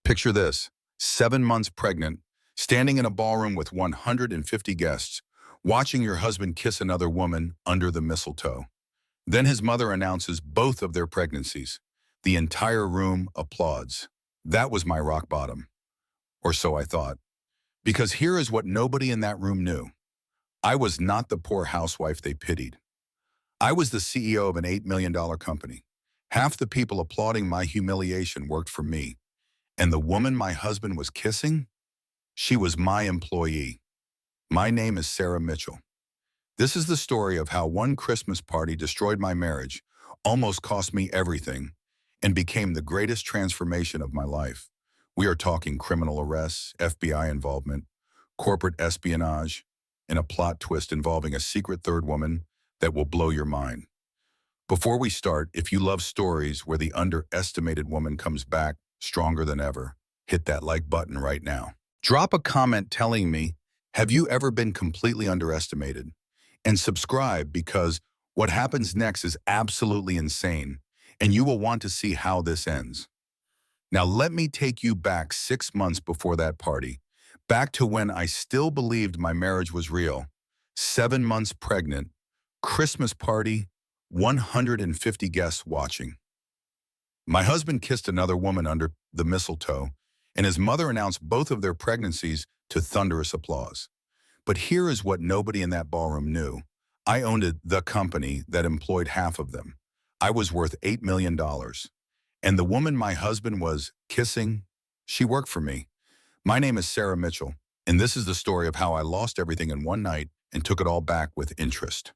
Picture this, 7 months pregnant, standing in a ballroom with 150 guests, watching your husband kiss another woman under the mistletoe. Then his mother announces both of their pregnancies. The entire room applauds. That was my rock bottom, or so I thought. Because here is what nobody in that room knew. I was not the poor housewife they pitied. I was the CEO of an $8 million company. Half the people applauding my humiliation worked for me. And the woman my husband was kissing? She was my employee. My name is Sarah Mitchell. This is the story of how one Christmas party destroyed my marriage, almost cost me everything, and became the greatest transformation of my life. We are talking criminal arrests, FBI involvement, corporate espionage, and a plot twist involving a secret third woman that will blow your mind. Before we start, if you love stories where the underestimated woman comes back stronger than ever, hit that like button right now. Drop a comment telling me, have you ever been completely underestimated? And subscribe because what happens next is absolutely insane, and you will want to see how this ends. Now let me take you back 6 months before that party, back to when I still believed my marriage was real. 7 months pregnant, Christmas party, 150 guests watching. My husband kissed another woman under the mistletoe, and his mother announced both of their pregnancies to thunderous applause. But here is what nobody in that ballroom knew. I owned the company that employed half of them. I was worth $8 million. And the woman my husband was kissing, she worked for me. My name is Sarah Mitchell, and this is the story of how I lost everything in one night and took it all back with interest.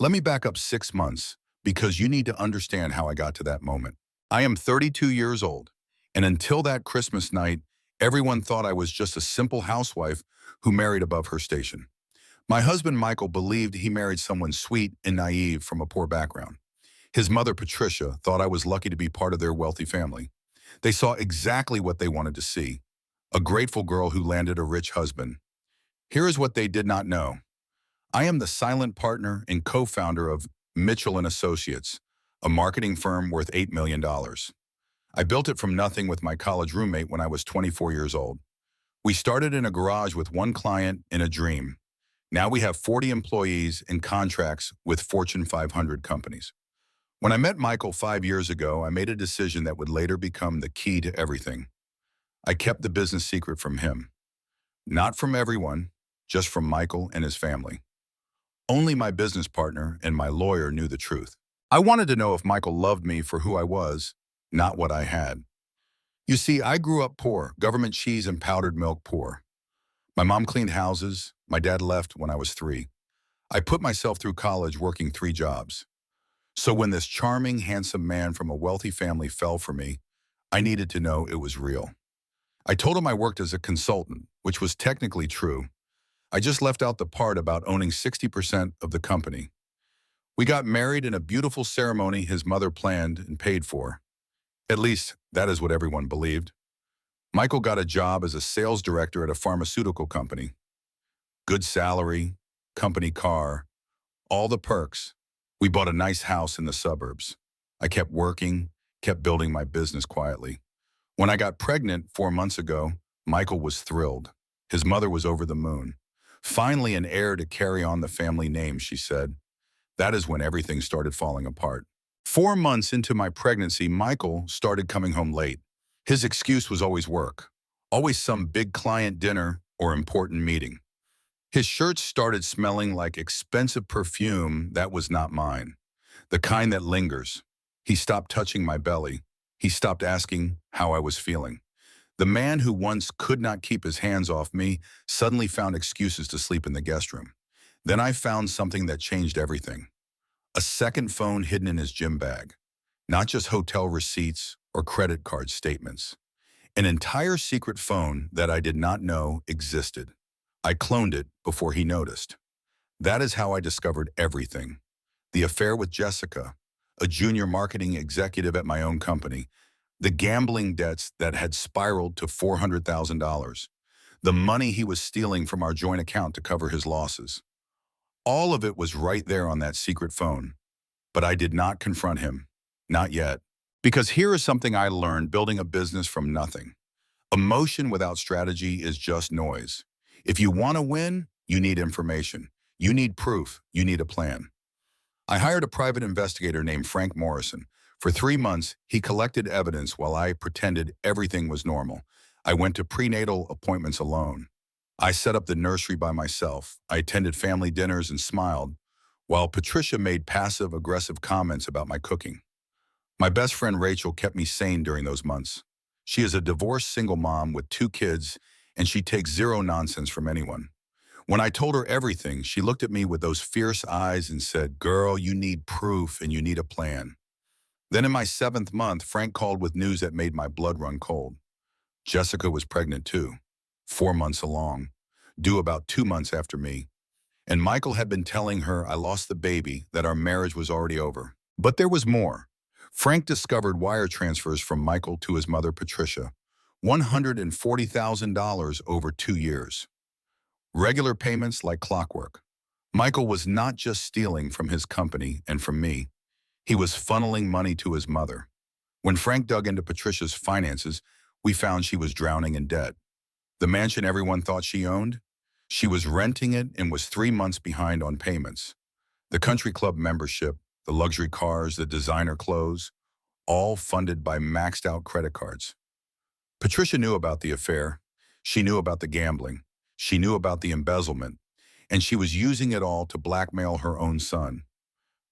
Let me back up 6 months because you need to understand how I got to that moment. I am 32 years old, and until that Christmas night, everyone thought I was just a simple housewife who married above her station. My husband, Michael, believed he married someone sweet and naive from a poor background. His mother, Patricia, thought I was lucky to be part of their wealthy family. They saw exactly what they wanted to see, a grateful girl who landed a rich husband. Here is what they did not know. I am the silent partner and co-founder of Mitchell & Associates, a marketing firm worth $8 million. I built it from nothing with my college roommate when I was 24 years old. We started in a garage with one client and a dream. Now we have 40 employees and contracts with Fortune 500 companies. When I met Michael 5 years ago, I made a decision that would later become the key to everything. I kept the business secret from him. Not from everyone, just from Michael and his family. Only my business partner and my lawyer knew the truth. I wanted to know if Michael loved me for who I was, not what I had. You see, I grew up poor, government cheese and powdered milk poor. My mom cleaned houses. My dad left when I was 3. I put myself through college working 3 jobs. So when this charming, handsome man from a wealthy family fell for me, I needed to know it was real. I told him I worked as a consultant, which was technically true. I just left out the part about owning 60% of the company. We got married in a beautiful ceremony his mother planned and paid for. At least, that is what everyone believed. Michael got a job as a sales director at a pharmaceutical company. Good salary, company car, all the perks. We bought a nice house in the suburbs. I kept working, kept building my business quietly. When I got pregnant 4 months ago, Michael was thrilled. His mother was over the moon. Finally, an heir to carry on the family name, she said. That is when everything started falling apart. 4 months into my pregnancy, Michael started coming home late. His excuse was always work, always some big client dinner or important meeting. His shirts started smelling like expensive perfume that was not mine, the kind that lingers. He stopped touching my belly. He stopped asking how I was feeling. The man who once could not keep his hands off me suddenly found excuses to sleep in the guest room. Then I found something that changed everything. A second phone hidden in his gym bag. Not just hotel receipts or credit card statements. An entire secret phone that I did not know existed. I cloned it before he noticed. That is how I discovered everything. The affair with Jessica, a junior marketing executive at my own company. The gambling debts that had spiraled to $400,000. The money he was stealing from our joint account to cover his losses. All of it was right there on that secret phone. But I did not confront him. Not yet. Because here is something I learned building a business from nothing. Emotion without strategy is just noise. If you want to win, you need information. You need proof. You need a plan. I hired a private investigator named Frank Morrison. For 3 months, he collected evidence while I pretended everything was normal. I went to prenatal appointments alone. I set up the nursery by myself. I attended family dinners and smiled, while Patricia made passive-aggressive comments about my cooking. My best friend Rachel kept me sane during those months. She is a divorced single mom with 2 kids, and she takes zero nonsense from anyone. When I told her everything, she looked at me with those fierce eyes and said, "Girl, you need proof and you need a plan." Then in my 7th month, Frank called with news that made my blood run cold. Jessica was pregnant too, 4 months along, due about 2 months after me. And Michael had been telling her I lost the baby, that our marriage was already over. But there was more. Frank discovered wire transfers from Michael to his mother, Patricia, $140,000 over 2 years. Regular payments like clockwork. Michael was not just stealing from his company and from me. He was funneling money to his mother. When Frank dug into Patricia's finances, we found she was drowning in debt. The mansion everyone thought she owned? She was renting it and was 3 months behind on payments. The country club membership, the luxury cars, the designer clothes, all funded by maxed out credit cards. Patricia knew about the affair. She knew about the gambling. She knew about the embezzlement. And she was using it all to blackmail her own son.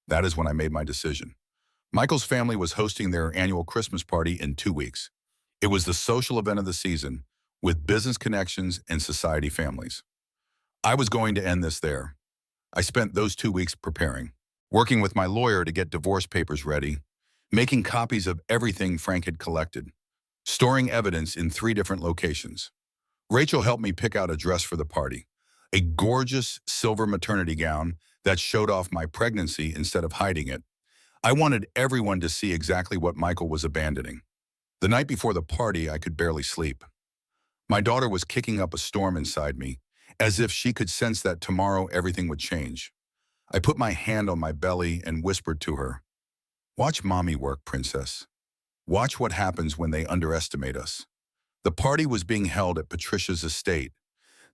That is when I made my decision. Michael's family was hosting their annual Christmas party in 2 weeks. It was the social event of the season, with business connections and society families. I was going to end this there. I spent those 2 weeks preparing, working with my lawyer to get divorce papers ready, making copies of everything Frank had collected, storing evidence in 3 different locations. Rachel helped me pick out a dress for the party, a gorgeous silver maternity gown that showed off my pregnancy instead of hiding it. I wanted everyone to see exactly what Michael was abandoning. The night before the party, I could barely sleep. My daughter was kicking up a storm inside me, as if she could sense that tomorrow everything would change. I put my hand on my belly and whispered to her, "Watch mommy work, princess. Watch what happens when they underestimate us." The party was being held at Patricia's estate,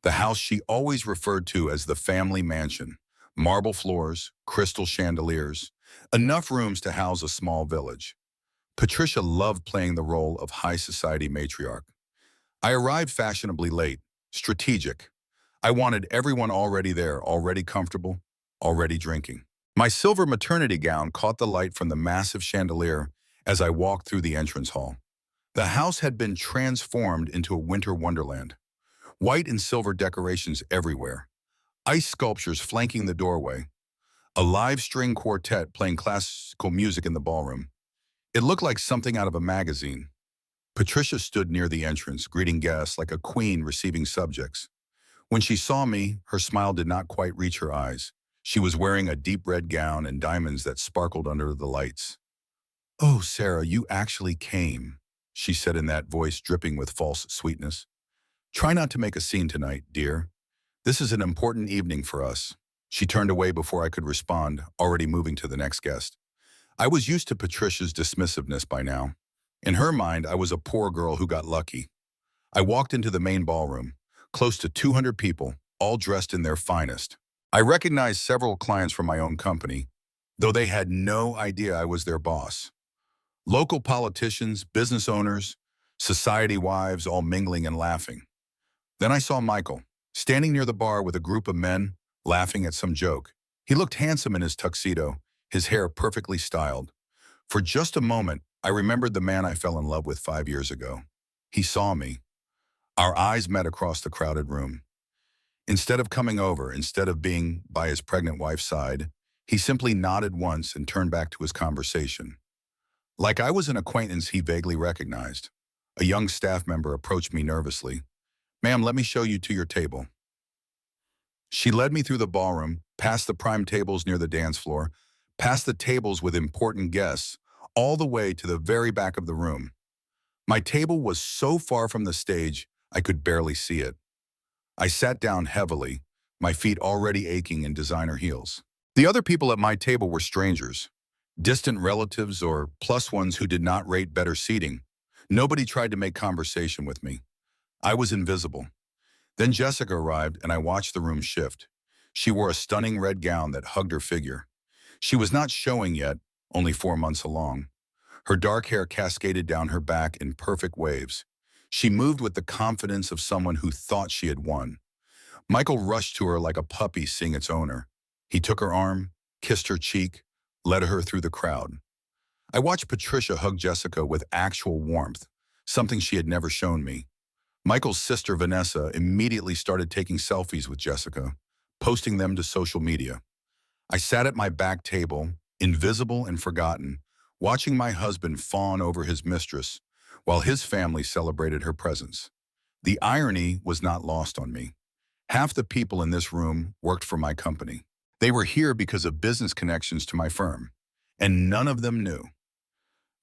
the house she always referred to as the family mansion. Marble floors, crystal chandeliers, enough rooms to house a small village. Patricia loved playing the role of high society matriarch. I arrived fashionably late, strategic. I wanted everyone already there, already comfortable, already drinking. My silver maternity gown caught the light from the massive chandelier as I walked through the entrance hall. The house had been transformed into a winter wonderland. White and silver decorations everywhere. Ice sculptures flanking the doorway. A live string quartet playing classical music in the ballroom. It looked like something out of a magazine. Patricia stood near the entrance, greeting guests like a queen receiving subjects. When she saw me, her smile did not quite reach her eyes. She was wearing a deep red gown and diamonds that sparkled under the lights. "Oh, Sarah, you actually came," she said in that voice dripping with false sweetness. "Try not to make a scene tonight, dear. This is an important evening for us." She turned away before I could respond, already moving to the next guest. I was used to Patricia's dismissiveness by now. In her mind, I was a poor girl who got lucky. I walked into the main ballroom, close to 200 people, all dressed in their finest. I recognized several clients from my own company, though they had no idea I was their boss. Local politicians, business owners, society wives, all mingling and laughing. Then I saw Michael, standing near the bar with a group of men, laughing at some joke. He looked handsome in his tuxedo, his hair perfectly styled. For just a moment, I remembered the man I fell in love with 5 years ago. He saw me. Our eyes met across the crowded room. Instead of coming over, instead of being by his pregnant wife's side, he simply nodded once and turned back to his conversation. Like I was an acquaintance he vaguely recognized. A young staff member approached me nervously. "Ma'am, let me show you to your table." She led me through the ballroom, past the prime tables near the dance floor, past the tables with important guests, all the way to the very back of the room. My table was so far from the stage, I could barely see it. I sat down heavily, my feet already aching in designer heels. The other people at my table were strangers, distant relatives or plus ones who did not rate better seating. Nobody tried to make conversation with me. I was invisible. Then Jessica arrived and I watched the room shift. She wore a stunning red gown that hugged her figure. She was not showing yet, only 4 months along. Her dark hair cascaded down her back in perfect waves. She moved with the confidence of someone who thought she had won. Michael rushed to her like a puppy seeing its owner. He took her arm, kissed her cheek, led her through the crowd. I watched Patricia hug Jessica with actual warmth, something she had never shown me. Michael's sister, Vanessa, immediately started taking selfies with Jessica, posting them to social media. I sat at my back table, invisible and forgotten, watching my husband fawn over his mistress, while his family celebrated her presence. The irony was not lost on me. Half the people in this room worked for my company. They were here because of business connections to my firm, and none of them knew.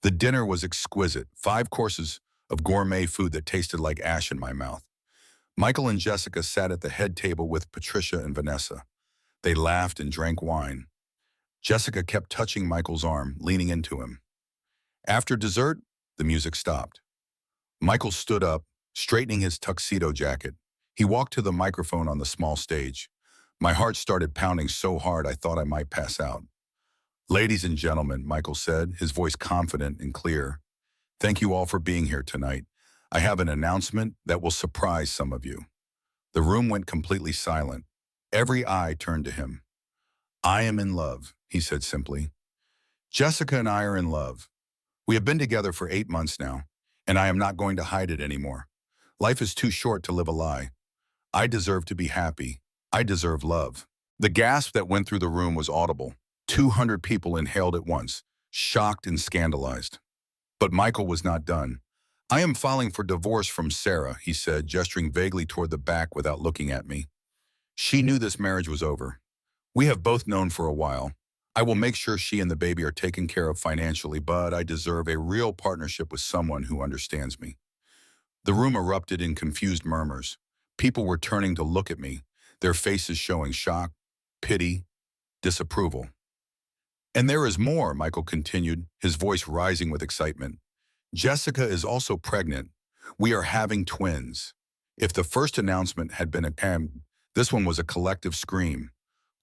The dinner was exquisite, 5 courses of gourmet food that tasted like ash in my mouth. Michael and Jessica sat at the head table with Patricia and Vanessa. They laughed and drank wine. Jessica kept touching Michael's arm, leaning into him. After dessert, the music stopped. Michael stood up, straightening his tuxedo jacket. He walked to the microphone on the small stage. My heart started pounding so hard I thought I might pass out. "Ladies and gentlemen," Michael said, his voice confident and clear, "thank you all for being here tonight. I have an announcement that will surprise some of you." The room went completely silent. Every eye turned to him. "I am in love," he said simply. "Jessica and I are in love. We have been together for 8 months now, and I am not going to hide it anymore. Life is too short to live a lie. I deserve to be happy. I deserve love." The gasp that went through the room was audible. 200 people inhaled at once, shocked and scandalized. But Michael was not done. "I am filing for divorce from Sarah," he said, gesturing vaguely toward the back without looking at me. "She knew this marriage was over. We have both known for a while. I will make sure she and the baby are taken care of financially, but I deserve a real partnership with someone who understands me." The room erupted in confused murmurs. People were turning to look at me, their faces showing shock, pity, disapproval. "And there is more," Michael continued, his voice rising with excitement. "Jessica is also pregnant. We are having twins." If the first announcement had been a this one was a collective scream.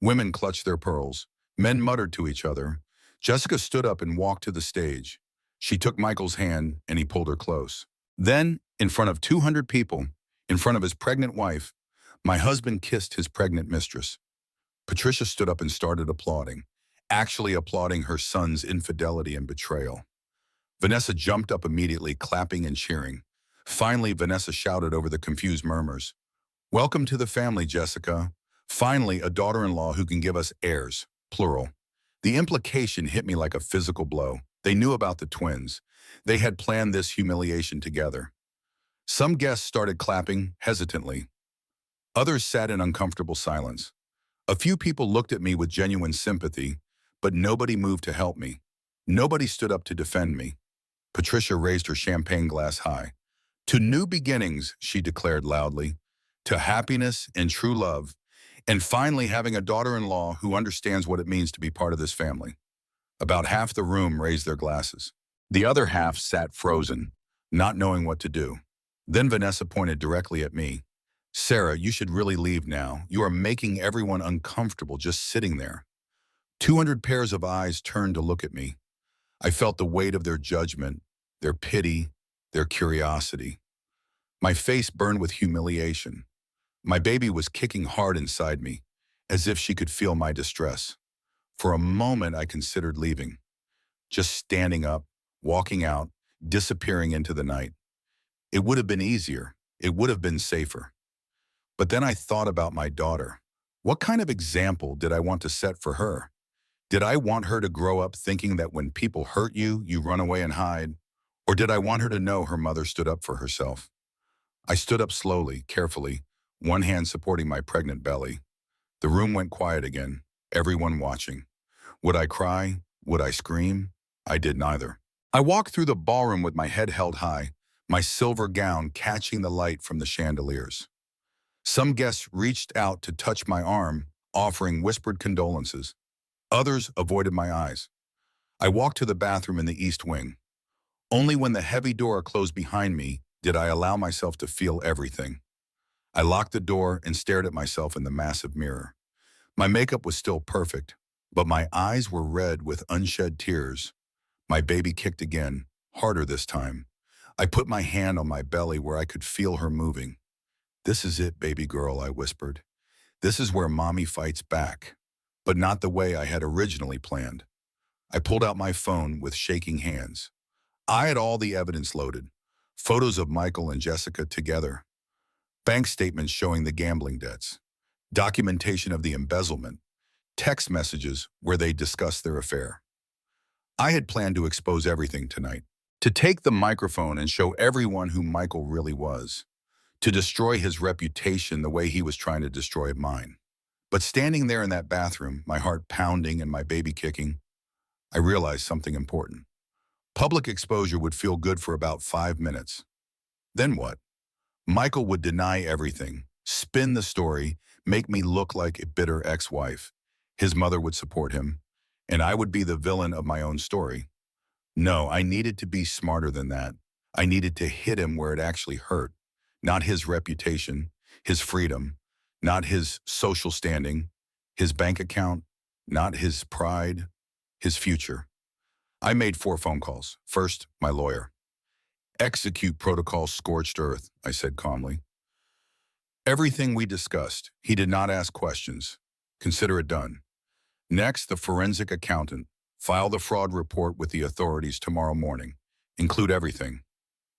Women clutched their pearls. Men muttered to each other. Jessica stood up and walked to the stage. She took Michael's hand and he pulled her close. Then, in front of 200 people, in front of his pregnant wife, my husband kissed his pregnant mistress. Patricia stood up and started applauding, actually applauding her son's infidelity and betrayal. Vanessa jumped up immediately, clapping and cheering. Finally, Vanessa shouted over the confused murmurs, "Welcome to the family, Jessica. Finally, a daughter-in-law who can give us heirs, plural." The implication hit me like a physical blow. They knew about the twins. They had planned this humiliation together. Some guests started clapping hesitantly. Others sat in uncomfortable silence. A few people looked at me with genuine sympathy, but nobody moved to help me. Nobody stood up to defend me. Patricia raised her champagne glass high. "To new beginnings," she declared loudly, "to happiness and true love, and finally having a daughter-in-law who understands what it means to be part of this family." About half the room raised their glasses. The other half sat frozen, not knowing what to do. Then Vanessa pointed directly at me. "Sarah, you should really leave now. You are making everyone uncomfortable just sitting there." 200 pairs of eyes turned to look at me. I felt the weight of their judgment, their pity, their curiosity. My face burned with humiliation. My baby was kicking hard inside me, as if she could feel my distress. For a moment, I considered leaving, just standing up, walking out, disappearing into the night. It would have been easier. It would have been safer. But then I thought about my daughter. What kind of example did I want to set for her? Did I want her to grow up thinking that when people hurt you, you run away and hide? Or did I want her to know her mother stood up for herself? I stood up slowly, carefully, one hand supporting my pregnant belly. The room went quiet again, everyone watching. Would I cry? Would I scream? I did neither. I walked through the ballroom with my head held high, my silver gown catching the light from the chandeliers. Some guests reached out to touch my arm, offering whispered condolences. Others avoided my eyes. I walked to the bathroom in the east wing. Only when the heavy door closed behind me did I allow myself to feel everything. I locked the door and stared at myself in the massive mirror. My makeup was still perfect, but my eyes were red with unshed tears. My baby kicked again, harder this time. I put my hand on my belly where I could feel her moving. "This is it, baby girl," I whispered. "This is where mommy fights back." But not the way I had originally planned. I pulled out my phone with shaking hands. I had all the evidence loaded. Photos of Michael and Jessica together. Bank statements showing the gambling debts. Documentation of the embezzlement. Text messages where they discussed their affair. I had planned to expose everything tonight. To take the microphone and show everyone who Michael really was. To destroy his reputation the way he was trying to destroy mine. But standing there in that bathroom, my heart pounding and my baby kicking, I realized something important. Public exposure would feel good for about 5 minutes. Then what? Michael would deny everything, spin the story, make me look like a bitter ex-wife. His mother would support him, and I would be the villain of my own story. No, I needed to be smarter than that. I needed to hit him where it actually hurt. Not his reputation, his freedom, not his social standing, his bank account, not his pride, his future. I made 4 phone calls. First, my lawyer. "Execute protocol scorched earth," I said calmly. Everything we discussed. He did not ask questions. Consider it done. Next, the forensic accountant. File the fraud report with the authorities tomorrow morning. Include everything.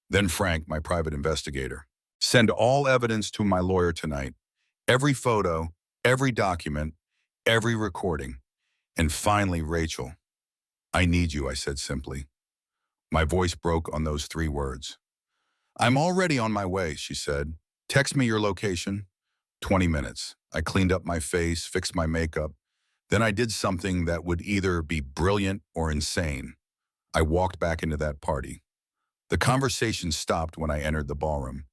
Then Frank, my private investigator. Send all evidence to my lawyer tonight. Every photo, every document, every recording. And finally, Rachel. "I need you," I said simply. My voice broke on those 3 words. "I'm already on my way," she said. "Text me your location." 20 minutes. I cleaned up my face, fixed my makeup. Then I did something that would either be brilliant or insane. I walked back into that party. The conversation stopped when I entered the ballroom.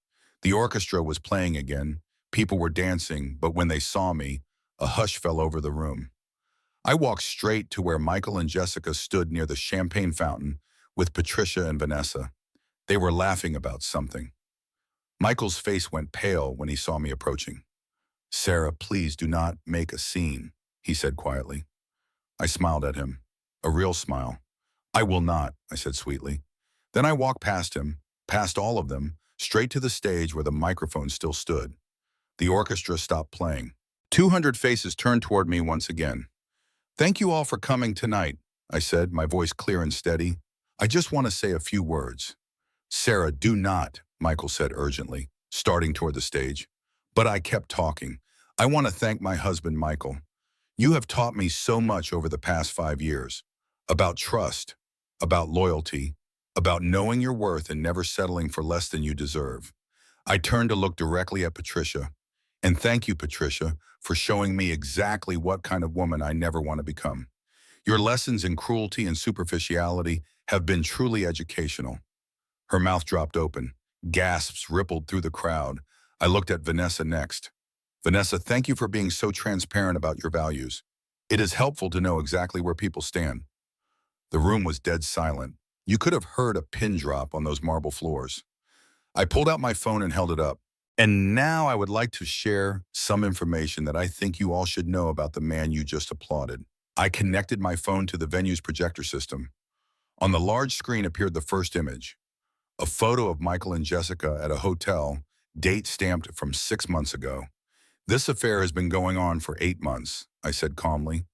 The orchestra was playing again. People were dancing, but when they saw me, a hush fell over the room. I walked straight to where Michael and Jessica stood near the champagne fountain with Patricia and Vanessa. They were laughing about something. Michael's face went pale when he saw me approaching. "Sarah, please do not make a scene," he said quietly. I smiled at him, a real smile. "I will not," I said sweetly. Then I walked past him, past all of them, straight to the stage where the microphone still stood. The orchestra stopped playing. 200 faces turned toward me once again. "Thank you all for coming tonight," I said, my voice clear and steady. "I just want to say a few words." "Sarah, do not," Michael said urgently, starting toward the stage. But I kept talking. "I want to thank my husband, Michael. You have taught me so much over the past 5 years. About trust, about loyalty, about knowing your worth and never settling for less than you deserve." I turned to look directly at Patricia. "And thank you, Patricia, for showing me exactly what kind of woman I never want to become. Your lessons in cruelty and superficiality have been truly educational." Her mouth dropped open. Gasps rippled through the crowd. I looked at Vanessa next. "Vanessa, thank you for being so transparent about your values. It is helpful to know exactly where people stand." The room was dead silent. You could have heard a pin drop on those marble floors. I pulled out my phone and held it up. "And now I would like to share some information that I think you all should know about the man you just applauded." I connected my phone to the venue's projector system. On the large screen appeared the first image. A photo of Michael and Jessica at a hotel, date stamped from 6 months ago. "This affair has been going on for 8 months, I said calmly.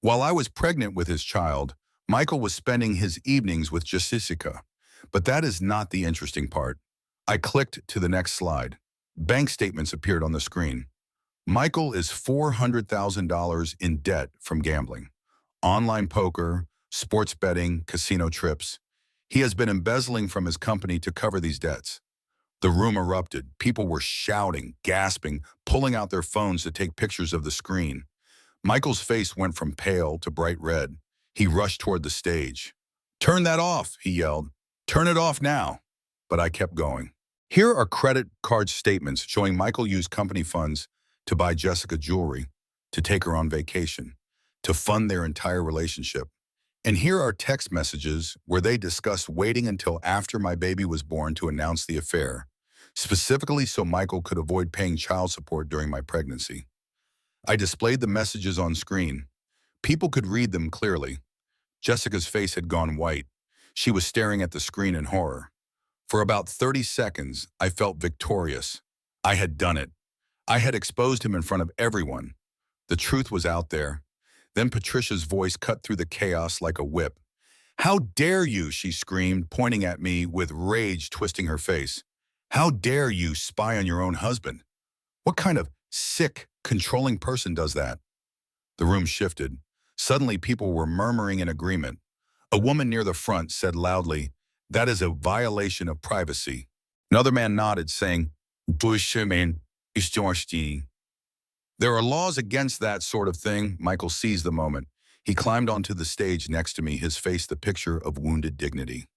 "While I was pregnant with his child, Michael was spending his evenings with Jessica. But that is not the interesting part." I clicked to the next slide. Bank statements appeared on the screen. Michael is $400,000 in debt from gambling. Online poker, sports betting, casino trips. He has been embezzling from his company to cover these debts. The room erupted. People were shouting, gasping, pulling out their phones to take pictures of the screen. Michael's face went from pale to bright red. He rushed toward the stage. "Turn that off," he yelled. "Turn it off now." But I kept going. Here are credit card statements showing Michael used company funds to buy Jessica jewelry, to take her on vacation, to fund their entire relationship. And here are text messages where they discussed waiting until after my baby was born to announce the affair, specifically so Michael could avoid paying child support during my pregnancy. I displayed the messages on screen. People could read them clearly. Jessica's face had gone white. She was staring at the screen in horror. For about 30 seconds, I felt victorious. I had done it. I had exposed him in front of everyone. The truth was out there. Then Patricia's voice cut through the chaos like a whip. "How dare you," she screamed, pointing at me with rage twisting her face. "How dare you spy on your own husband? What kind of sick, controlling person does that?" The room shifted. Suddenly, people were murmuring in agreement. A woman near the front said loudly, "That is a violation of privacy." Another man nodded, saying, "Bushman is George." "There are laws against that sort of thing." Michael seized the moment. He climbed onto the stage next to me, his face the picture of wounded dignity.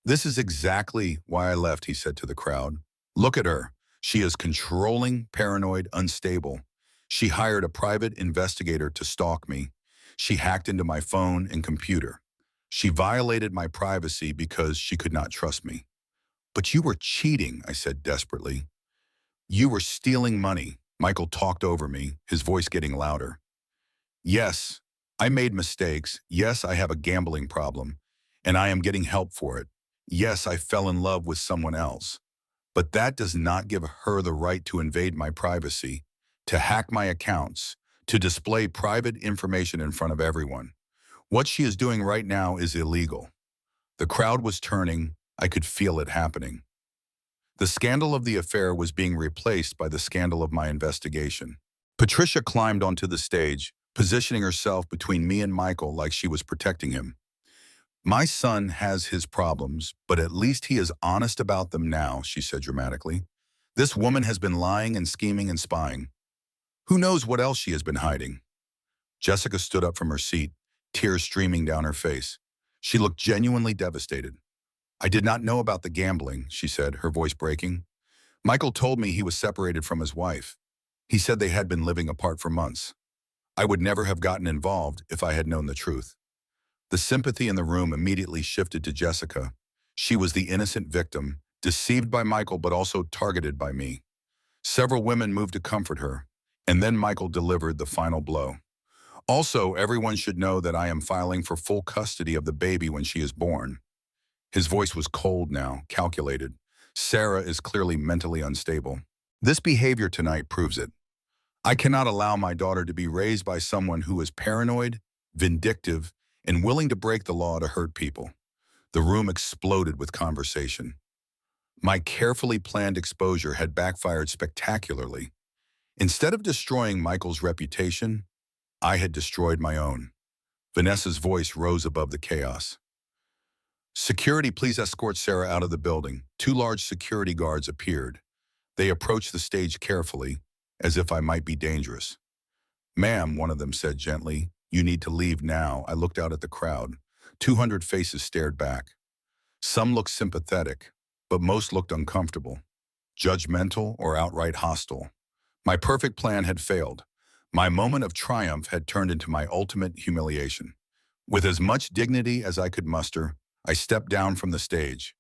"This is exactly why I left," he said to the crowd. "Look at her. She is controlling, paranoid, unstable. She hired a private investigator to stalk me. She hacked into my phone and computer. She violated my privacy because she could not trust me." "But you were cheating," I said desperately. "You were stealing money." Michael talked over me, his voice getting louder. "Yes, I made mistakes. Yes, I have a gambling problem, and I am getting help for it. Yes, I fell in love with someone else. But that does not give her the right to invade my privacy, to hack my accounts, to display private information in front of everyone. What she is doing right now is illegal." The crowd was turning. I could feel it happening. The scandal of the affair was being replaced by the scandal of my investigation. Patricia climbed onto the stage, positioning herself between me and Michael like she was protecting him. "My son has his problems, but at least he is honest about them now," she said dramatically. "This woman has been lying and scheming and spying. Who knows what else she has been hiding?" Jessica stood up from her seat, tears streaming down her face. She looked genuinely devastated. "I did not know about the gambling," she said, her voice breaking. "Michael told me he was separated from his wife. He said they had been living apart for months. I would never have gotten involved if I had known the truth." The sympathy in the room immediately shifted to Jessica. She was the innocent victim, deceived by Michael but also targeted by me. Several women moved to comfort her, and then Michael delivered the final blow. "Also, everyone should know that I am filing for full custody of the baby when she is born." His voice was cold now, calculated. "Sarah is clearly mentally unstable. This behavior tonight proves it. I cannot allow my daughter to be raised by someone who is paranoid, vindictive, and willing to break the law to hurt people." The room exploded with conversation. My carefully planned exposure had backfired spectacularly. Instead of destroying Michael's reputation, I had destroyed my own. Vanessa's voice rose above the chaos. "Security, please escort Sarah out of the building." Two large security guards appeared. They approached the stage carefully, as if I might be dangerous. "Ma'am," one of them said gently, "you need to leave now." I looked out at the crowd. 200 faces stared back. Some looked sympathetic, but most looked uncomfortable, judgmental or outright hostile. My perfect plan had failed. My moment of triumph had turned into my ultimate humiliation. With as much dignity as I could muster, I stepped down from the stage.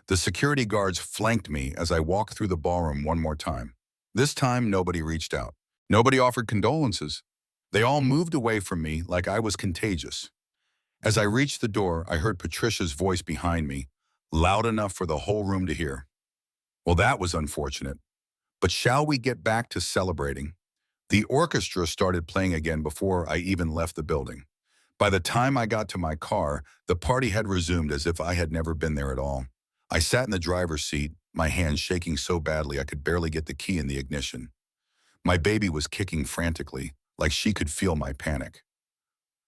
The security guards flanked me as I walked through the ballroom one more time. This time, nobody reached out. Nobody offered condolences. They all moved away from me like I was contagious. As I reached the door, I heard Patricia's voice behind me, loud enough for the whole room to hear. "Well, that was unfortunate. But shall we get back to celebrating?" The orchestra started playing again before I even left the building. By the time I got to my car, the party had resumed as if I had never been there at all. I sat in the driver's seat, my hands shaking so badly I could barely get the key in the ignition. My baby was kicking frantically, like she could feel my panic.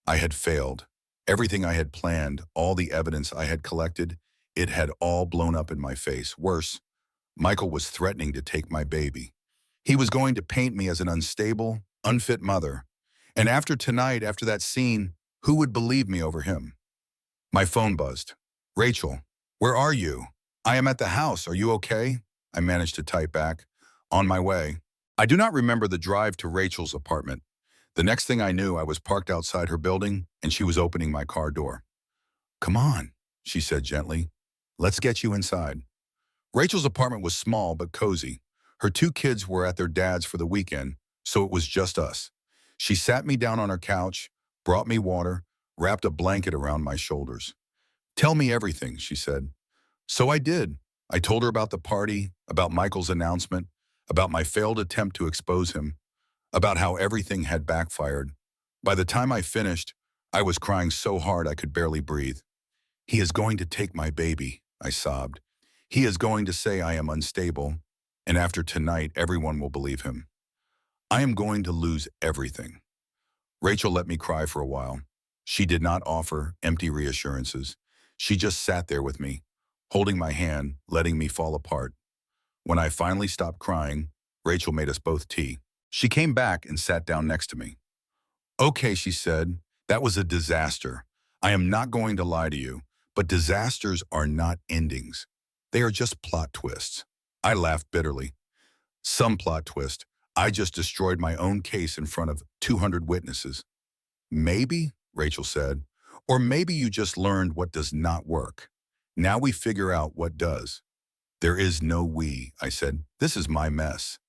I had failed. Everything I had planned, all the evidence I had collected, it had all blown up in my face. Worse, Michael was threatening to take my baby. He was going to paint me as an unstable, unfit mother. And after tonight, after that scene, who would believe me over him? My phone buzzed. "Rachel, where are you?" "I am at the house. Are you okay?" I managed to type back. "On my way." I do not remember the drive to Rachel's apartment. The next thing I knew, I was parked outside her building and she was opening my car door. "Come on," she said gently. "Let's get you inside." Rachel's apartment was small but cozy. Her two kids were at their dad's for the weekend, so it was just us. She sat me down on her couch, brought me water, wrapped a blanket around my shoulders. "Tell me everything," she said. So I did. I told her about the party, about Michael's announcement, about my failed attempt to expose him, about how everything had backfired. By the time I finished, I was crying so hard I could barely breathe. "He is going to take my baby," I sobbed. "He is going to say I am unstable, and after tonight, everyone will believe him. I am going to lose everything." Rachel let me cry for a while. She did not offer empty reassurances. She just sat there with me, holding my hand, letting me fall apart. When I finally stopped crying, Rachel made us both tea. She came back and sat down next to me. "Okay," she said, "that was a disaster. I am not going to lie to you, but disasters are not endings. They are just plot twists." I laughed bitterly. "Some plot twist. I just destroyed my own case in front of 200 witnesses." "Maybe," Rachel said, "or maybe you just learned what does not work. Now we figure out what does." "There is no we," I said. "This is my mess."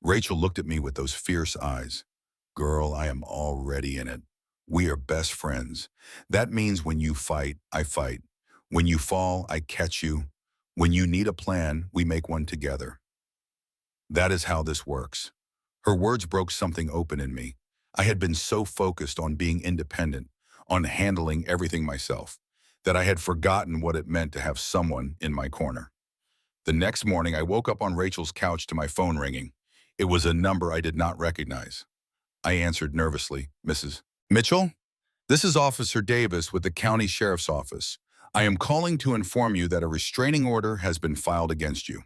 Rachel looked at me with those fierce eyes. "Girl, I am already in it. We are best friends. That means when you fight, I fight. When you fall, I catch you. When you need a plan, we make one together. That is how this works." Her words broke something open in me. I had been so focused on being independent, on handling everything myself, that I had forgotten what it meant to have someone in my corner. The next morning, I woke up on Rachel's couch to my phone ringing. It was a number I did not recognize. I answered nervously. "Mrs. Mitchell? This is Officer Davis with the County Sheriff's Office. I am calling to inform you that a restraining order has been filed against you.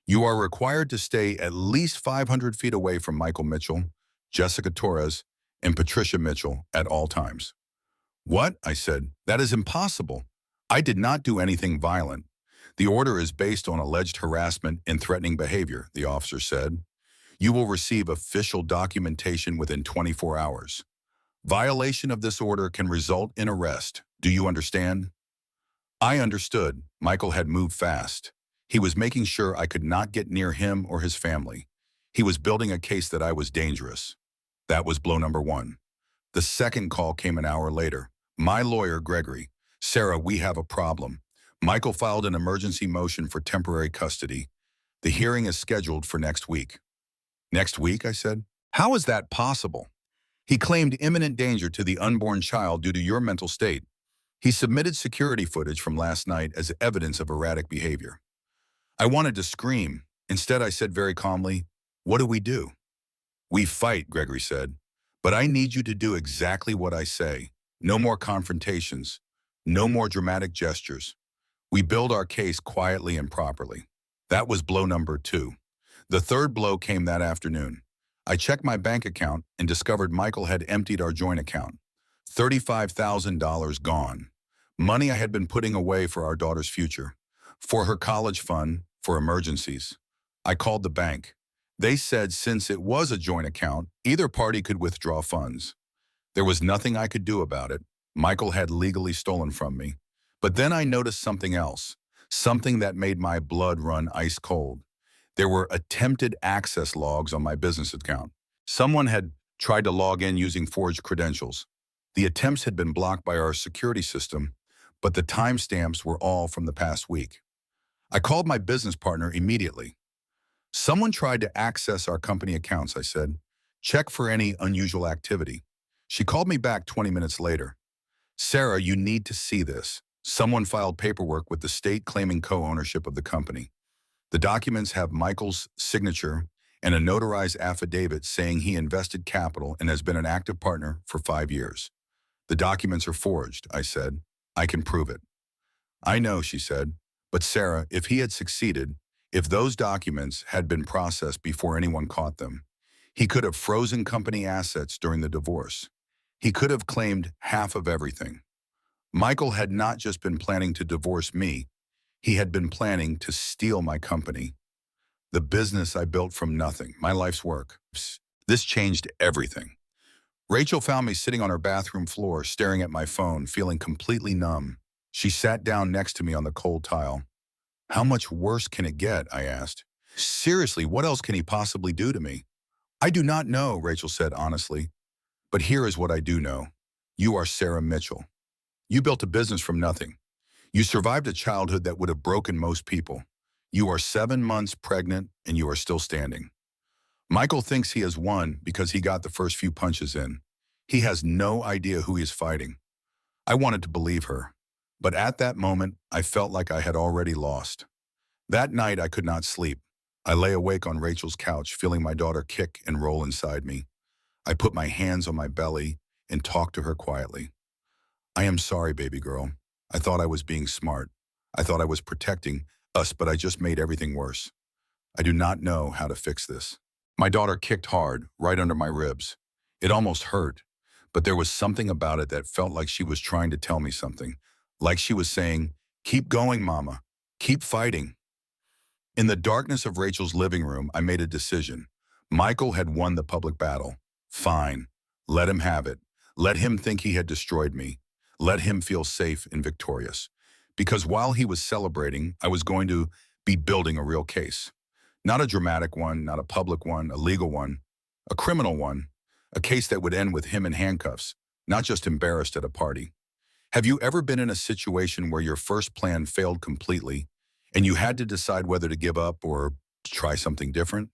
You are required to stay at least 500 feet away from Michael Mitchell, Jessica Torres, and Patricia Mitchell at all times." "What?" I said. "That is impossible. I did not do anything violent." "The order is based on alleged harassment and threatening behavior," the officer said. "You will receive official documentation within 24 hours. Violation of this order can result in arrest. Do you understand?" I understood. Michael had moved fast. He was making sure I could not get near him or his family. He was building a case that I was dangerous. That was blow number one. The second call came an hour later. "My lawyer, Gregory. Sarah, we have a problem. Michael filed an emergency motion for temporary custody. The hearing is scheduled for next week." "Next week?" I said. "How is that possible?" "He claimed imminent danger to the unborn child due to your mental state. He submitted security footage from last night as evidence of erratic behavior." I wanted to scream. Instead, I said very calmly, "What do we do?" "We fight," Gregory said. "But I need you to do exactly what I say. No more confrontations. No more dramatic gestures. We build our case quietly and properly." That was blow number two. The third blow came that afternoon. I checked my bank account and discovered Michael had emptied our joint account. $35,000 gone. Money I had been putting away for our daughter's future, for her college fund, for emergencies. I called the bank. They said since it was a joint account, either party could withdraw funds. There was nothing I could do about it. Michael had legally stolen from me. But then I noticed something else, something that made my blood run ice cold. There were attempted access logs on my business account. Someone had tried to log in using forged credentials. The attempts had been blocked by our security system, but the timestamps were all from the past week. I called my business partner immediately. "Someone tried to access our company accounts," I said. "Check for any unusual activity." She called me back 20 minutes later. "Sarah, you need to see this. Someone filed paperwork with the state claiming co-ownership of the company. The documents have Michael's signature and a notarized affidavit saying he invested capital and has been an active partner for 5 years. The documents are forged," I said. "I can prove it." "I know," she said. "But Sarah, if he had succeeded, if those documents had been processed before anyone caught them, he could have frozen company assets during the divorce. He could have claimed half of everything. Michael had not just been planning to divorce me, he had been planning to steal my company. The business I built from nothing, my life's work. This changed everything." Rachel found me sitting on her bathroom floor, staring at my phone, feeling completely numb. She sat down next to me on the cold tile. How much worse can it get? I asked. Seriously, what else can he possibly do to me? I do not know, Rachel said honestly. But here is what I do know. You are Sarah Mitchell. You built a business from nothing. You survived a childhood that would have broken most people. You are 7 months pregnant and you are still standing. Michael thinks he has won because he got the first few punches in. He has no idea who he is fighting. I wanted to believe her. But at that moment, I felt like I had already lost. That night, I could not sleep. I lay awake on Rachel's couch, feeling my daughter kick and roll inside me. I put my hands on my belly and talked to her quietly. I am sorry, baby girl. I thought I was being smart. I thought I was protecting us, but I just made everything worse. I do not know how to fix this. My daughter kicked hard, right under my ribs. It almost hurt, but there was something about it that felt like she was trying to tell me something. Like she was saying, keep going, mama. Keep fighting. In the darkness of Rachel's living room, I made a decision. Michael had won the public battle. Fine. Let him have it. Let him think he had destroyed me. Let him feel safe and victorious. Because while he was celebrating, I was going to be building a real case. Not a dramatic one, not a public one, a legal one, a criminal one, a case that would end with him in handcuffs, not just embarrassed at a party. Have you ever been in a situation where your first plan failed completely and you had to decide whether to give up or try something different?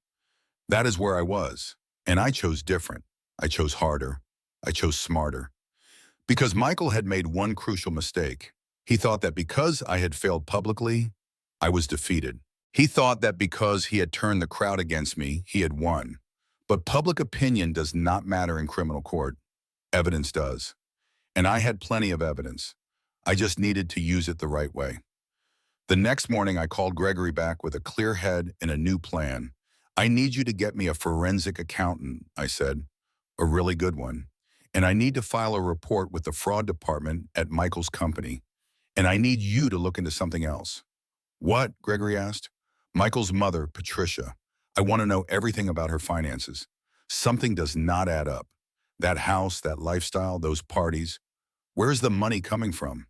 That is where I was, and I chose different. I chose harder. I chose smarter. Because Michael had made one crucial mistake. He thought that because I had failed publicly, I was defeated. He thought that because he had turned the crowd against me, he had won. But public opinion does not matter in criminal court. Evidence does. And I had plenty of evidence. I just needed to use it the right way. The next morning, I called Gregory back with a clear head and a new plan. I need you to get me a forensic accountant, I said, a really good one. And I need to file a report with the fraud department at Michael's company. And I need you to look into something else. What? Gregory asked. Michael's mother, Patricia. I want to know everything about her finances. Something does not add up. That house, that lifestyle, those parties. Where's the money coming from?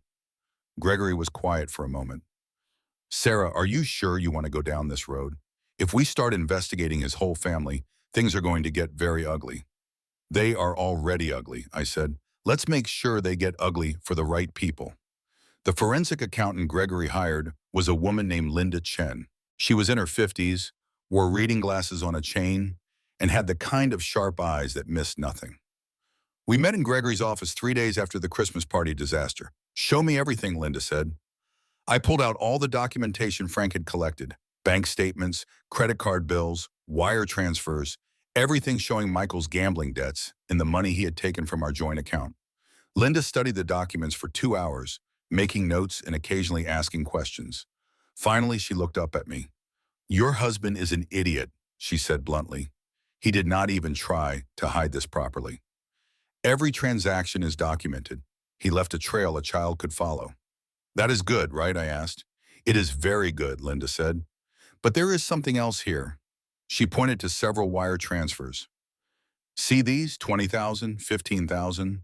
Gregory was quiet for a moment. Sarah, are you sure you want to go down this road? If we start investigating his whole family, things are going to get very ugly. They are already ugly, I said. Let's make sure they get ugly for the right people. The forensic accountant Gregory hired was a woman named Linda Chen. She was in her 50s, wore reading glasses on a chain, and had the kind of sharp eyes that missed nothing. We met in Gregory's office 3 days after the Christmas party disaster. Show me everything, Linda said. I pulled out all the documentation Frank had collected, bank statements, credit card bills, wire transfers, everything showing Michael's gambling debts and the money he had taken from our joint account. Linda studied the documents for 2 hours, making notes and occasionally asking questions. Finally, she looked up at me. Your husband is an idiot, she said bluntly. He did not even try to hide this properly. Every transaction is documented. He left a trail a child could follow. That is good, right? I asked. It is very good, Linda said. But there is something else here. She pointed to several wire transfers. See these? 20,000, 15,000,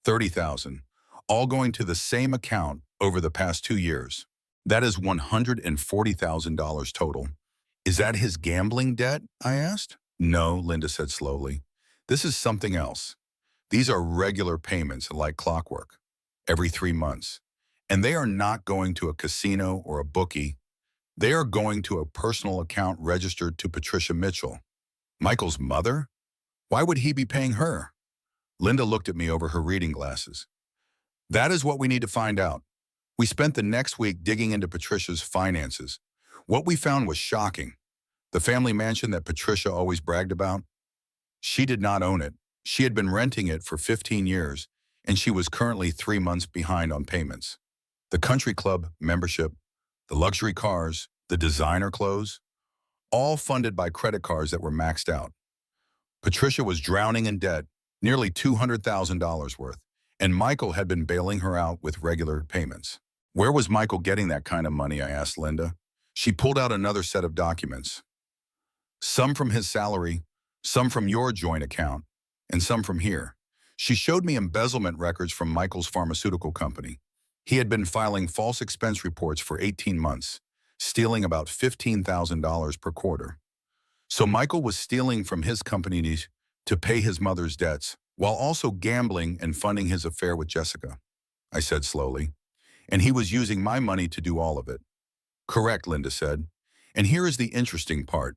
30,000, all going to the same account over the past 2 years. That is $140,000 total. Is that his gambling debt? I asked. No, Linda said slowly. This is something else. These are regular payments like clockwork, every 3 months. And they are not going to a casino or a bookie. They are going to a personal account registered to Patricia Mitchell. Michael's mother? Why would he be paying her? Linda looked at me over her reading glasses. That is what we need to find out. We spent the next week digging into Patricia's finances. What we found was shocking. The family mansion that Patricia always bragged about? She did not own it. She had been renting it for 15 years, and she was currently 3 months behind on payments. The country club membership, the luxury cars, the designer clothes, all funded by credit cards that were maxed out. Patricia was drowning in debt, nearly $200,000 worth, and Michael had been bailing her out with regular payments. Where was Michael getting that kind of money? I asked Linda. She pulled out another set of documents. Some from his salary, some from your joint account, and some from here. She showed me embezzlement records from Michael's pharmaceutical company. He had been filing false expense reports for 18 months, stealing about $15,000 per quarter. So Michael was stealing from his company to pay his mother's debts, while also gambling and funding his affair with Jessica, I said slowly. And he was using my money to do all of it. Correct, Linda said. And here is the interesting part.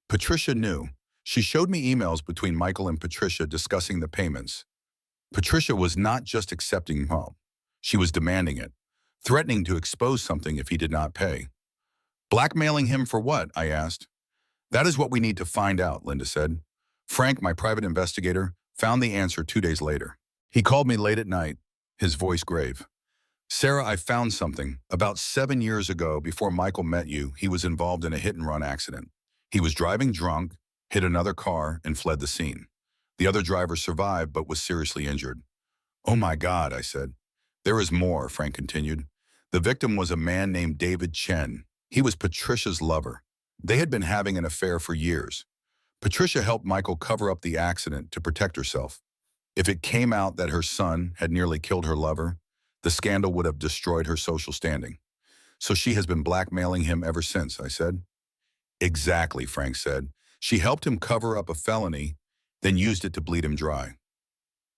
Patricia knew. She showed me emails between Michael and Patricia discussing the payments. Patricia was not just accepting help. She was demanding it, threatening to expose something if he did not pay. Blackmailing him for what? I asked. That is what we need to find out, Linda said. Frank, my private investigator, found the answer 2 days later. He called me late at night, his voice grave. Sarah, I found something. About 7 years ago, before Michael met you, he was involved in a hit-and-run accident. He was driving drunk, hit another car, and fled the scene. The other driver survived but was seriously injured. Oh my God, I said. There is more, Frank continued. The victim was a man named David Chen. He was Patricia's lover. They had been having an affair for years. Patricia helped Michael cover up the accident to protect herself. If it came out that her son had nearly killed her lover, the scandal would have destroyed her social standing. So she has been blackmailing him ever since, I said. Exactly, Frank said. She helped him cover up a felony, then used it to bleed him dry.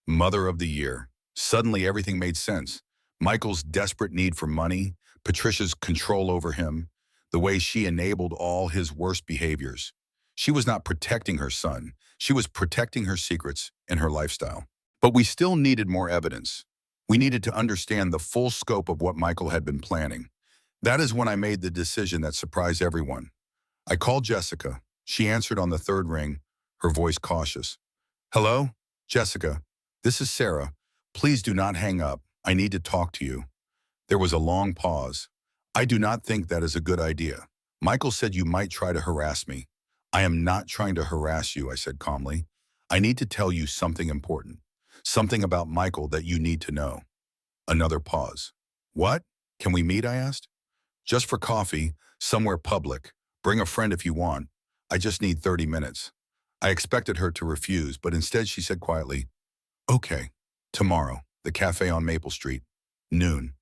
Mother of the year. Suddenly everything made sense. Michael's desperate need for money, Patricia's control over him, the way she enabled all his worst behaviors. She was not protecting her son. She was protecting her secrets and her lifestyle. But we still needed more evidence. We needed to understand the full scope of what Michael had been planning. That is when I made the decision that surprised everyone. I called Jessica. She answered on the third ring, her voice cautious. Hello? Jessica, this is Sarah. Please do not hang up. I need to talk to you. There was a long pause. I do not think that is a good idea. Michael said you might try to harass me. I am not trying to harass you, I said calmly. I need to tell you something important. Something about Michael that you need to know. Another pause. What? Can we meet, I asked. Just for coffee, somewhere public. Bring a friend if you want. I just need 30 minutes. I expected her to refuse, but instead she said quietly, okay, tomorrow, the cafe on Maple Street, noon.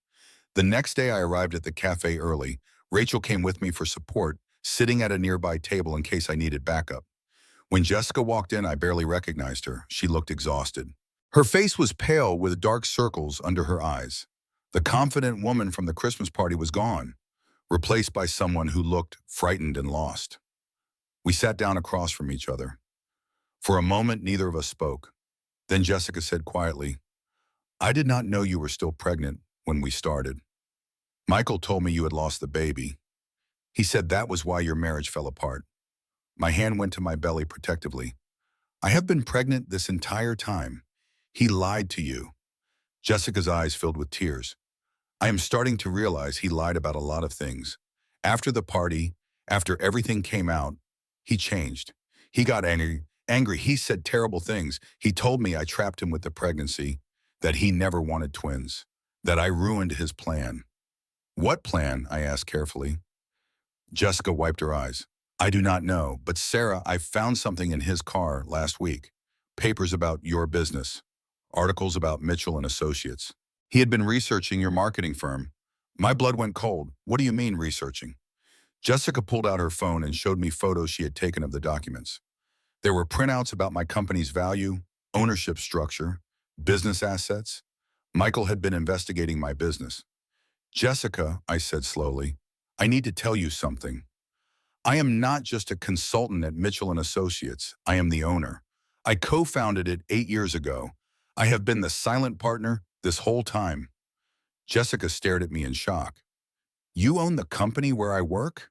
The next day I arrived at the cafe early. Rachel came with me for support, sitting at a nearby table in case I needed backup. When Jessica walked in, I barely recognized her. She looked exhausted. Her face was pale with dark circles under her eyes. The confident woman from the Christmas party was gone, replaced by someone who looked frightened and lost. We sat down across from each other. For a moment, neither of us spoke. Then Jessica said quietly, I did not know you were still pregnant when we started. Michael told me you had lost the baby. He said that was why your marriage fell apart. My hand went to my belly protectively. I have been pregnant this entire time. He lied to you. Jessica's eyes filled with tears. I am starting to realize he lied about a lot of things. After the party, after everything came out, he changed. He got angry. He said terrible things. He told me I trapped him with the pregnancy, that he never wanted twins, that I ruined his plan. What plan? I asked carefully. Jessica wiped her eyes. I do not know, but Sarah, I found something in his car last week. Papers about your business. Articles about Mitchell and Associates. He had been researching your marketing firm. My blood went cold. What do you mean researching? Jessica pulled out her phone and showed me photos she had taken of the documents. There were printouts about my company's value, ownership structure, business assets. Michael had been investigating my business. Jessica, I said slowly, I need to tell you something. I am not just a consultant at Mitchell and Associates. I am the owner. I co-founded it 8 years ago. I have been the silent partner this whole time. Jessica stared at me in shock. You own the company where I work?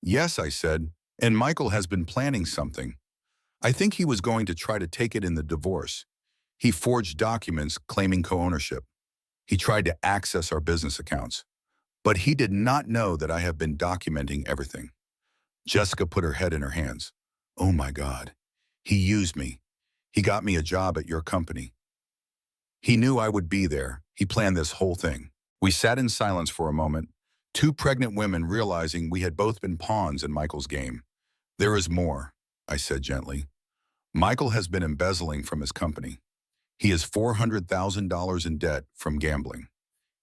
Yes, I said, and Michael has been planning something. I think he was going to try to take it in the divorce. He forged documents claiming co-ownership. He tried to access our business accounts. But he did not know that I have been documenting everything. Jessica put her head in her hands. Oh my God. He used me. He got me a job at your company. He knew I would be there. He planned this whole thing. We sat in silence for a moment, two pregnant women realizing we had both been pawns in Michael's game. There is more, I said gently. Michael has been embezzling from his company. He is $400,000 in debt from gambling.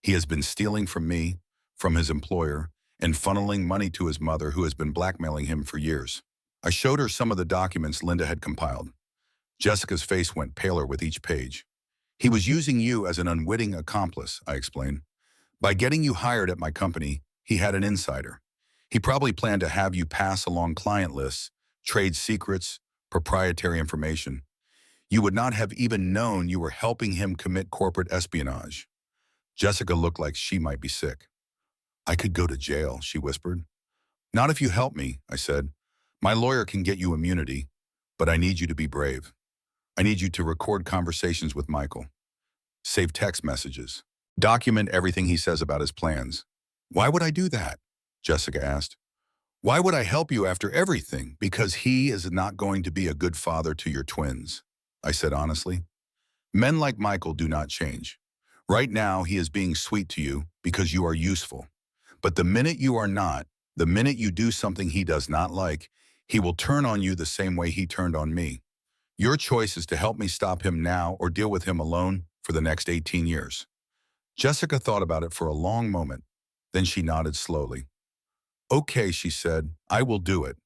He has been stealing from me, from his employer, and funneling money to his mother, who has been blackmailing him for years. I showed her some of the documents Linda had compiled. Jessica's face went paler with each page. He was using you as an unwitting accomplice, I explained. By getting you hired at my company, he had an insider. He probably planned to have you pass along client lists, trade secrets, proprietary information. You would not have even known you were helping him commit corporate espionage. Jessica looked like she might be sick. I could go to jail, she whispered. Not if you help me, I said. My lawyer can get you immunity, but I need you to be brave. I need you to record conversations with Michael. Save text messages. Document everything he says about his plans. Why would I do that? Jessica asked. Why would I help you after everything? Because he is not going to be a good father to your twins, I said honestly. Men like Michael do not change. Right now, he is being sweet to you because you are useful. But the minute you are not, the minute you do something he does not like, he will turn on you the same way he turned on me. Your choice is to help me stop him now or deal with him alone for the next 18 years. Jessica thought about it for a long moment. Then she nodded slowly. Okay, she said, I will do it.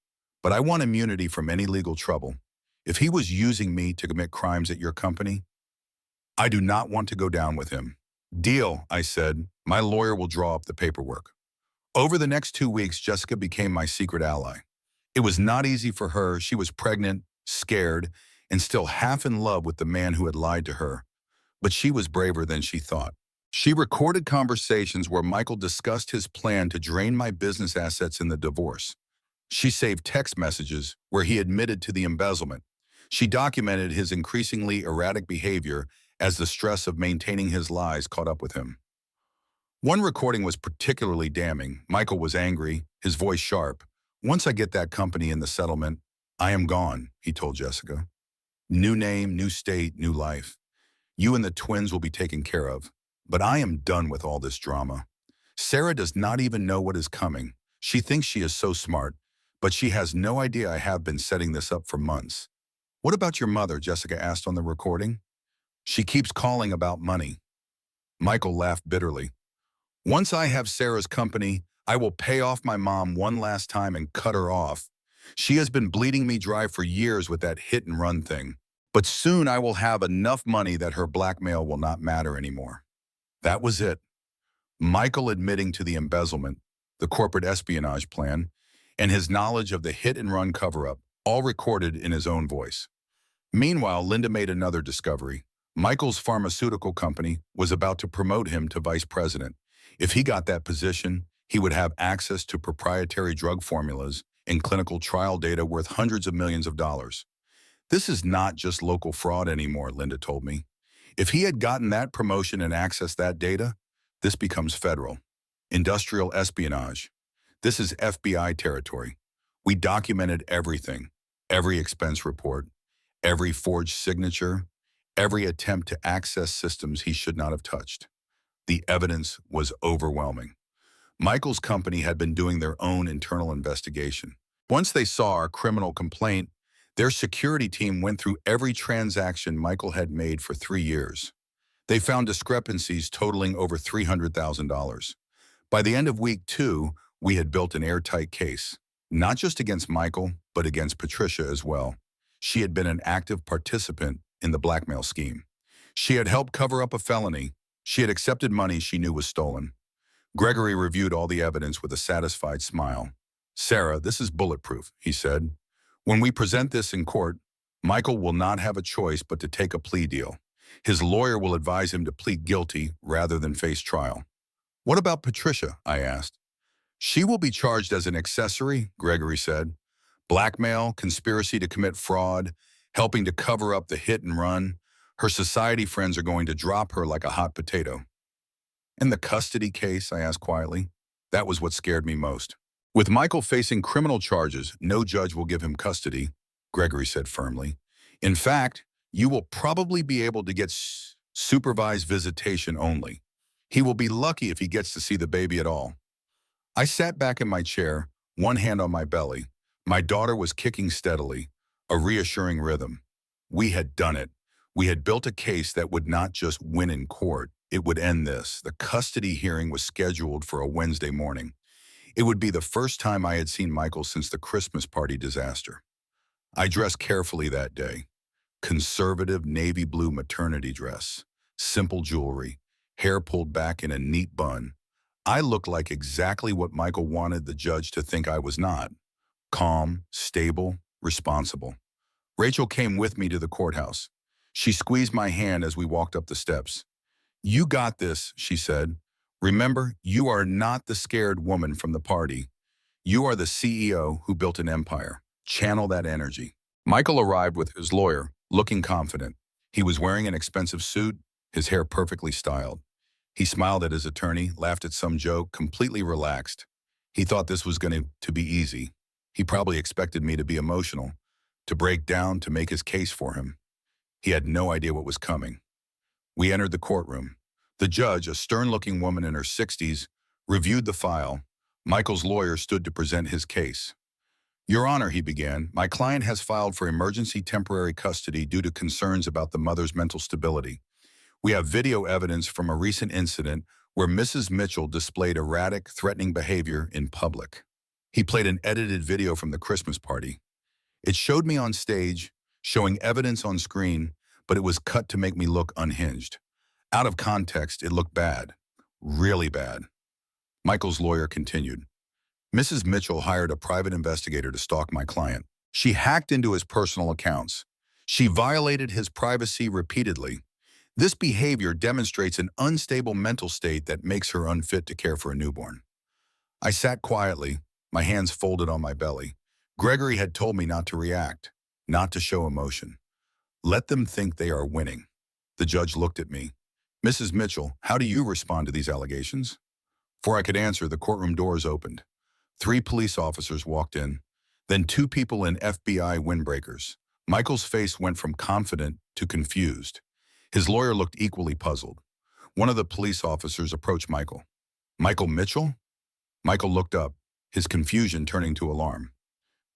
But I want immunity from any legal trouble. If he was using me to commit crimes at your company, I do not want to go down with him. Deal, I said. My lawyer will draw up the paperwork. Over the next 2 weeks, Jessica became my secret ally. It was not easy for her. She was pregnant, scared, and still half in love with the man who had lied to her. But she was braver than she thought. She recorded conversations where Michael discussed his plan to drain my business assets in the divorce. She saved text messages where he admitted to the embezzlement. She documented his increasingly erratic behavior as the stress of maintaining his lies caught up with him. One recording was particularly damning. Michael was angry, his voice sharp. Once I get that company in the settlement, I am gone, he told Jessica. New name, new state, new life. You and the twins will be taken care of. But I am done with all this drama. Sarah does not even know what is coming. She thinks she is so smart, but she has no idea I have been setting this up for months. What about your mother? Jessica asked on the recording. She keeps calling about money. Michael laughed bitterly. Once I have Sarah's company, I will pay off my mom one last time and cut her off. She has been bleeding me dry for years with that hit and run thing. But soon I will have enough money that her blackmail will not matter anymore. That was it. Michael admitting to the embezzlement, the corporate espionage plan, and his knowledge of the hit-and-run cover-up, all recorded in his own voice. Meanwhile, Linda made another discovery. Michael's pharmaceutical company was about to promote him to vice president. If he got that position, he would have access to proprietary drug formulas and clinical trial data worth hundreds of millions of dollars. This is not just local fraud anymore, Linda told me. If he had gotten that promotion and accessed that data, this becomes federal. Industrial espionage. This is FBI territory. We documented everything, every expense report, every forged signature, every attempt to access systems he should not have touched. The evidence was overwhelming. Michael's company had been doing their own internal investigation. Once they saw our criminal complaint, their security team went through every transaction Michael had made for 3 years. They found discrepancies totaling over $300,000. By the end of week 2, we had built an airtight case, not just against Michael, but against Patricia as well. She had been an active participant in the blackmail scheme. She had helped cover up a felony. She had accepted money she knew was stolen. Gregory reviewed all the evidence with a satisfied smile. Sarah, this is bulletproof, he said. When we present this in court, Michael will not have a choice but to take a plea deal. His lawyer will advise him to plead guilty rather than face trial. What about Patricia? I asked. She will be charged as an accessory, Gregory said. Blackmail, conspiracy to commit fraud, helping to cover up the hit and run. Her society friends are going to drop her like a hot potato. In the custody case, I asked quietly. That was what scared me most. With Michael facing criminal charges, no judge will give him custody, Gregory said firmly. In fact, you will probably be able to get supervised visitation only. He will be lucky if he gets to see the baby at all. I sat back in my chair, one hand on my belly. My daughter was kicking steadily, a reassuring rhythm. We had done it. We had built a case that would not just win in court, it would end this. The custody hearing was scheduled for a Wednesday morning. It would be the first time I had seen Michael since the Christmas party disaster. I dressed carefully that day. Conservative navy blue maternity dress, simple jewelry, hair pulled back in a neat bun. I looked like exactly what Michael wanted the judge to think I was not. Calm, stable, responsible. Rachel came with me to the courthouse. She squeezed my hand as we walked up the steps. "You got this," she said. "Remember, you are not the scared woman from the party. You are the CEO who built an empire. Channel that energy." Michael arrived with his lawyer, looking confident. He was wearing an expensive suit, his hair perfectly styled. He smiled at his attorney, laughed at some joke, completely relaxed. He thought this was going to be easy. He probably expected me to be emotional, to break down, to make his case for him. He had no idea what was coming. We entered the courtroom. The judge, a stern-looking woman in her 60s, reviewed the file. Michael's lawyer stood to present his case. "Your Honor," he began, "my client has filed for emergency temporary custody due to concerns about the mother's mental stability. We have video evidence from a recent incident where Mrs. Mitchell displayed erratic, threatening behavior in public." He played an edited video from the Christmas party. "It showed me on stage, showing evidence on screen, but it was cut to make me look unhinged. Out of context, it looked bad. Really bad." Michael's lawyer continued. "Mrs. Mitchell hired a private investigator to stalk my client. She hacked into his personal accounts. She violated his privacy repeatedly. This behavior demonstrates an unstable mental state that makes her unfit to care for a newborn." I sat quietly, my hands folded on my belly. Gregory had told me not to react, not to show emotion. Let them think they are winning. The judge looked at me. "Mrs. Mitchell, how do you respond to these allegations?" Before I could answer, the courtroom doors opened. 3 police officers walked in, then 2 people in FBI windbreakers. Michael's face went from confident to confused. His lawyer looked equally puzzled. One of the police officers approached Michael. "Michael Mitchell?" Michael looked up, his confusion turning to alarm.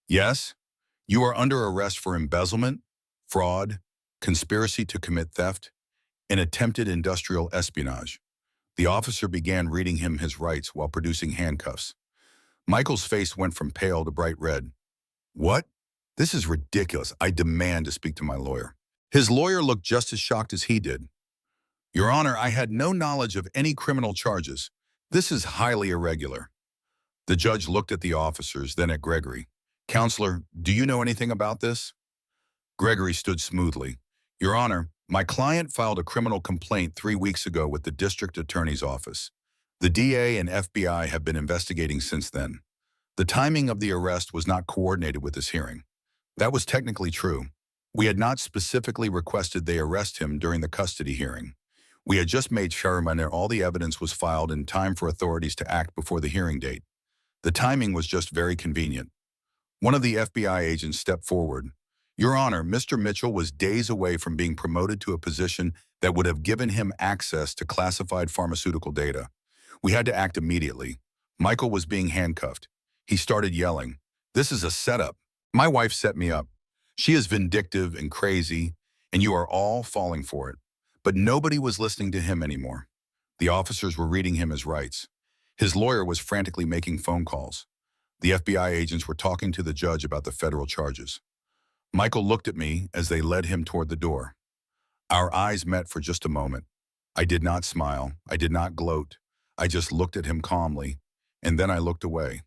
"Yes, you are under arrest for embezzlement, fraud, conspiracy to commit theft, and attempted industrial espionage." The officer began reading him his rights while producing handcuffs. Michael's face went from pale to bright red. "What? This is ridiculous. I demand to speak to my lawyer." His lawyer looked just as shocked as he did. "Your Honor, I had no knowledge of any criminal charges. This is highly irregular." The judge looked at the officers, then at Gregory. "Counselor, do you know anything about this?" Gregory stood smoothly. "Your Honor, my client filed a criminal complaint 3 weeks ago with the district attorney's office. The DA and FBI have been investigating since then. The timing of the arrest was not coordinated with this hearing." That was technically true. We had not specifically requested they arrest him during the custody hearing. We had just made sure that all the evidence was filed in time for authorities to act before the hearing date. The timing was just very convenient. One of the FBI agents stepped forward. "Your Honor, Mr. Mitchell was days away from being promoted to a position that would have given him access to classified pharmaceutical data. We had to act immediately. Michael was being handcuffed. He started yelling, 'This is a setup. My wife set me up. She is vindictive and crazy, and you are all falling for it.' But nobody was listening to him anymore. The officers were reading him his rights. His lawyer was frantically making phone calls. The FBI agents were talking to the judge about the federal charges. Michael looked at me as they led him toward the door. Our eyes met for just a moment. I did not smile. I did not gloat. I just looked at him calmly, and then I looked away.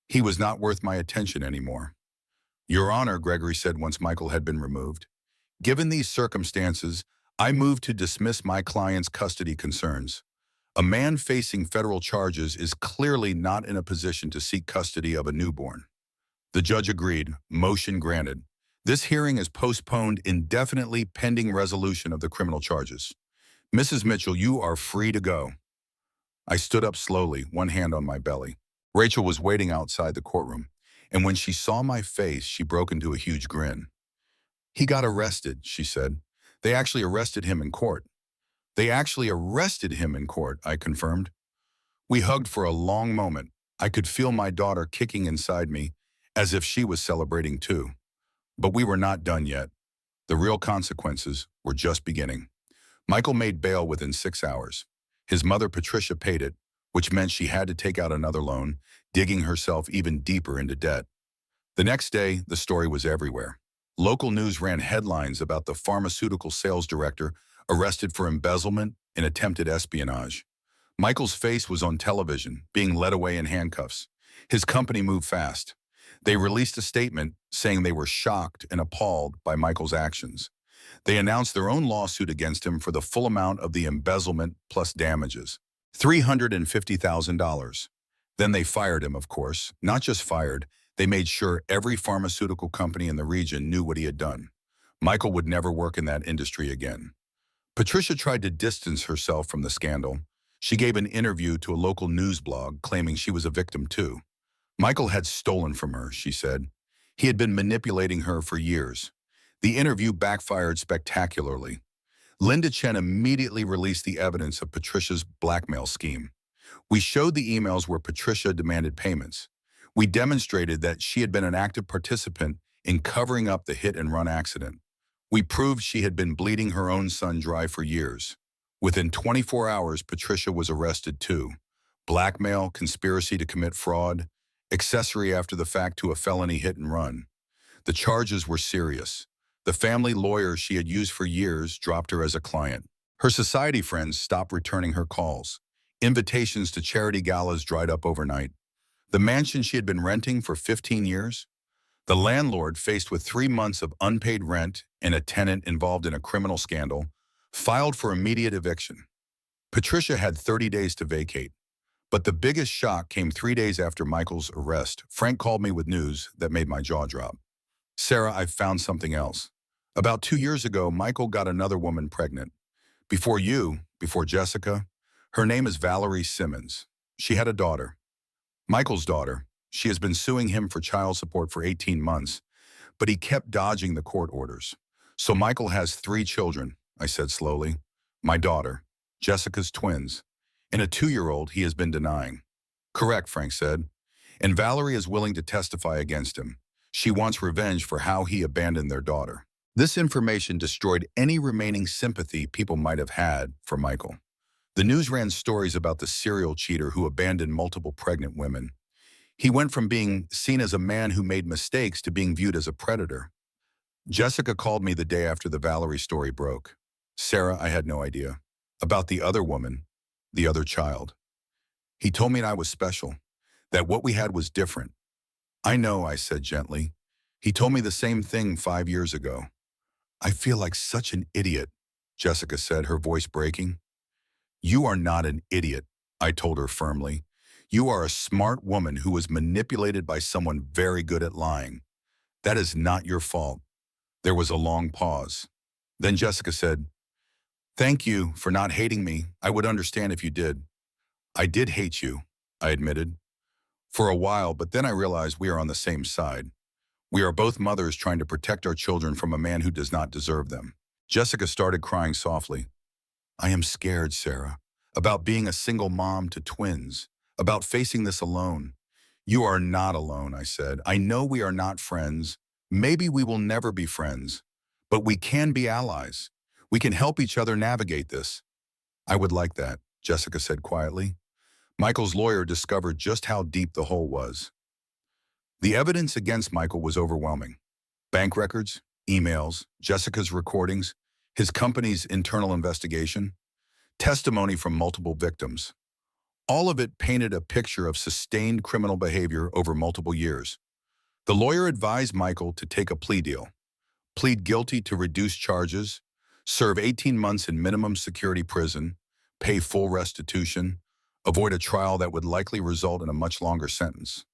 He was not worth my attention anymore. "Your Honor," Gregory said once Michael had been removed, "given these circumstances, I move to dismiss my client's custody concerns. A man facing federal charges is clearly not in a position to seek custody of a newborn." The judge agreed. Motion granted. This hearing is postponed indefinitely pending resolution of the criminal charges. "Mrs. Mitchell, you are free to go." I stood up slowly, one hand on my belly. Rachel was waiting outside the courtroom, and when she saw my face, she broke into a huge grin. "He got arrested," she said. "They actually arrested him in court." "They actually arrested him in court," I confirmed. We hugged for a long moment. I could feel my daughter kicking inside me, as if she was celebrating too. But we were not done yet. The real consequences were just beginning. Michael made bail within 6 hours. His mother, Patricia, paid it, which meant she had to take out another loan, digging herself even deeper into debt. The next day, the story was everywhere. Local news ran headlines about the pharmaceutical sales director arrested for embezzlement and attempted espionage. Michael's face was on television, being led away in handcuffs. His company moved fast. They released a statement saying they were shocked and appalled by Michael's actions. They announced their own lawsuit against him for the full amount of the embezzlement plus damages, $350,000. Then they fired him, of course. Not just fired, they made sure every pharmaceutical company in the region knew what he had done. Michael would never work in that industry again. Patricia tried to distance herself from the scandal. She gave an interview to a local news blog claiming she was a victim too. Michael had stolen from her, she said. He had been manipulating her for years. The interview backfired spectacularly. Linda Chen immediately released the evidence of Patricia's blackmail scheme. We showed the emails where Patricia demanded payments. We demonstrated that she had been an active participant in covering up the hit-and-run accident. We proved she had been bleeding her own son dry for years. Within 24 hours, Patricia was arrested too. Blackmail, conspiracy to commit fraud, accessory after the fact to a felony hit-and-run. The charges were serious. The family lawyer she had used for years dropped her as a client. Her society friends stopped returning her calls. Invitations to charity galas dried up overnight. The mansion she had been renting for 15 years? The landlord, faced with 3 months of unpaid rent and a tenant involved in a criminal scandal, filed for immediate eviction. Patricia had 30 days to vacate. But the biggest shock came 3 days after Michael's arrest. Frank called me with news that made my jaw drop. Sarah, I've found something else. About 2 years ago, Michael got another woman pregnant. Before Jessica, her name is Valerie Simmons. She had a daughter. Michael's daughter. She has been suing him for child support for 18 months, but he kept dodging the court orders. So Michael has 3 children, I said slowly. My daughter, Jessica's twins, and a 2-year-old he has been denying. Correct, Frank said. And Valerie is willing to testify against him. She wants revenge for how he abandoned their daughter. This information destroyed any remaining sympathy people might have had for Michael. The news ran stories about the serial cheater who abandoned multiple pregnant women. He went from being seen as a man who made mistakes to being viewed as a predator. Jessica called me the day after the Valerie story broke. Sarah, I had no idea. About the other woman, the other child. He told me I was special, that what we had was different. I know, I said gently. He told me the same thing 5 years ago. I feel like such an idiot, Jessica said, her voice breaking. You are not an idiot, I told her firmly. You are a smart woman who was manipulated by someone very good at lying. That is not your fault. There was a long pause. Then Jessica said, Thank you for not hating me. I would understand if you did. I did hate you, I admitted. For a while, but then I realized we are on the same side. We are both mothers trying to protect our children from a man who does not deserve them. Jessica started crying softly. I am scared, Sarah, about being a single mom to twins, about facing this alone. You are not alone, I said. I know we are not friends. Maybe we will never be friends, but we can be allies. We can help each other navigate this. I would like that, Jessica said quietly. Michael's lawyer discovered just how deep the hole was. The evidence against Michael was overwhelming. Bank records, emails, Jessica's recordings, his company's internal investigation, testimony from multiple victims. All of it painted a picture of sustained criminal behavior over multiple years. The lawyer advised Michael to take a plea deal, plead guilty to reduced charges, serve 18 months in minimum security prison, pay full restitution, avoid a trial that would likely result in a much longer sentence.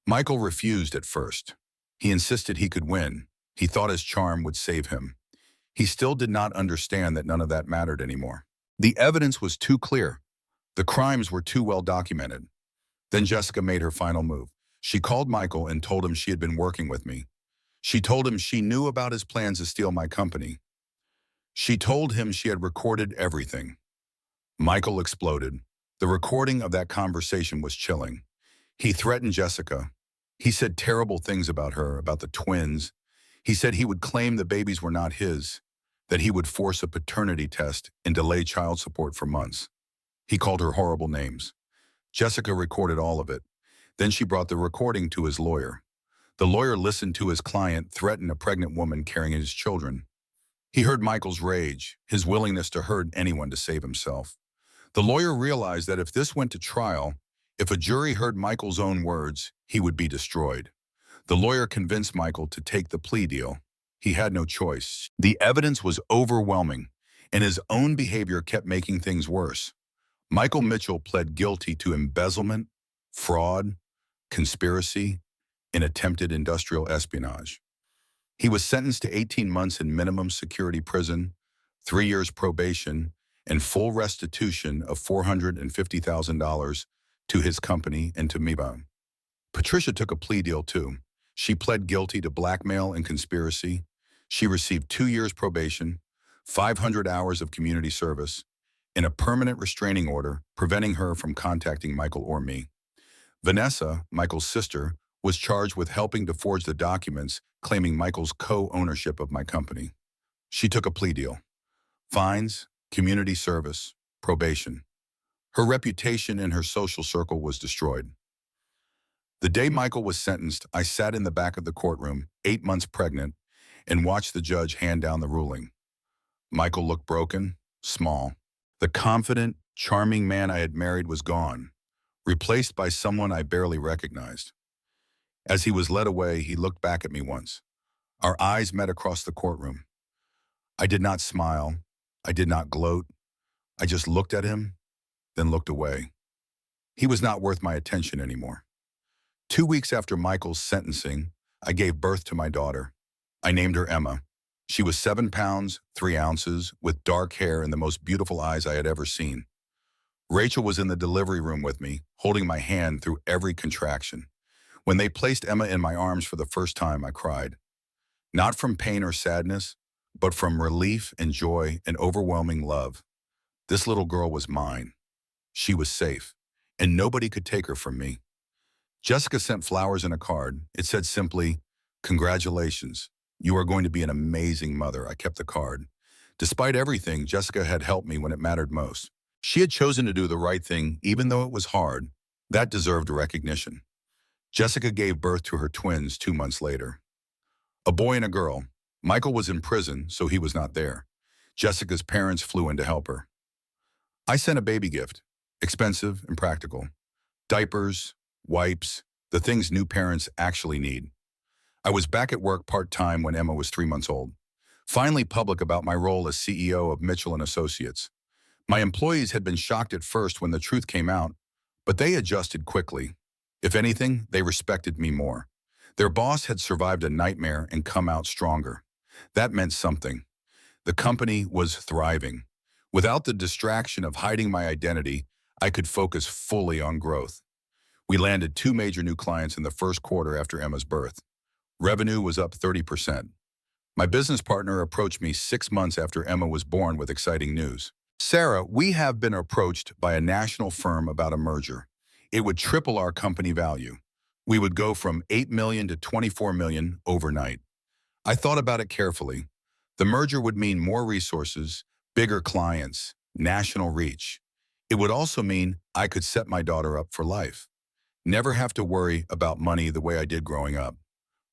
Michael refused at first. He insisted he could win. He thought his charm would save him. He still did not understand that none of that mattered anymore. The evidence was too clear. The crimes were too well documented. Then Jessica made her final move. She called Michael and told him she had been working with me. She told him she knew about his plans to steal my company. She told him she had recorded everything. Michael exploded. The recording of that conversation was chilling. He threatened Jessica. He said terrible things about her, about the twins. He said he would claim the babies were not his, that he would force a paternity test and delay child support for months. He called her horrible names. Jessica recorded all of it. Then she brought the recording to his lawyer. The lawyer listened to his client threaten a pregnant woman carrying his children. He heard Michael's rage, his willingness to hurt anyone to save himself. The lawyer realized that if this went to trial, if a jury heard Michael's own words, he would be destroyed. The lawyer convinced Michael to take the plea deal. He had no choice. The evidence was overwhelming, and his own behavior kept making things worse. Michael Mitchell pled guilty to embezzlement, fraud, conspiracy, and attempted industrial espionage. He was sentenced to 18 months in minimum security prison, 3 years probation, and full restitution of $450,000 to his company and to Miba. Patricia took a plea deal too. She pled guilty to blackmail and conspiracy. She received 2 years probation, 500 hours of community service, and a permanent restraining order preventing her from contacting Michael or me. Vanessa, Michael's sister, was charged with helping to forge the documents claiming Michael's co-ownership of my company. She took a plea deal. Fines, community service, probation. Her reputation in her social circle was destroyed. The day Michael was sentenced, I sat in the back of the courtroom, 8 months pregnant, and watched the judge hand down the ruling. Michael looked broken, small. The confident, charming man I had married was gone, replaced by someone I barely recognized. As he was led away, he looked back at me once. Our eyes met across the courtroom. I did not smile. I did not gloat. I just looked at him, then looked away. He was not worth my attention anymore. 2 weeks after Michael's sentencing, I gave birth to my daughter. I named her Emma. She was 7 pounds, 3 ounces, with dark hair and the most beautiful eyes I had ever seen. Rachel was in the delivery room with me, holding my hand through every contraction. When they placed Emma in my arms for the first time, I cried. Not from pain or sadness, but from relief and joy and overwhelming love. This little girl was mine. She was safe, and nobody could take her from me. Jessica sent flowers and a card. It said simply, "Congratulations. You are going to be an amazing mother." I kept the card. Despite everything, Jessica had helped me when it mattered most. She had chosen to do the right thing, even though it was hard. That deserved recognition. Jessica gave birth to her twins 2 months later. A boy and a girl. Michael was in prison, so he was not there. Jessica's parents flew in to help her. I sent a baby gift, expensive and practical. Diapers, wipes, the things new parents actually need. I was back at work part-time when Emma was 3 months old. Finally public about my role as CEO of Mitchell & Associates. My employees had been shocked at first when the truth came out, but they adjusted quickly. If anything, they respected me more. Their boss had survived a nightmare and come out stronger. That meant something. The company was thriving. Without the distraction of hiding my identity, I could focus fully on growth. We landed 2 major new clients in the first quarter after Emma's birth. Revenue was up 30%. My business partner approached me 6 months after Emma was born with exciting news. "Sarah, we have been approached by a national firm about a merger. It would triple our company value. We would go from 8 million to 24 million overnight." I thought about it carefully. The merger would mean more resources, bigger clients, national reach. It would also mean I could set my daughter up for life. Never have to worry about money the way I did growing up.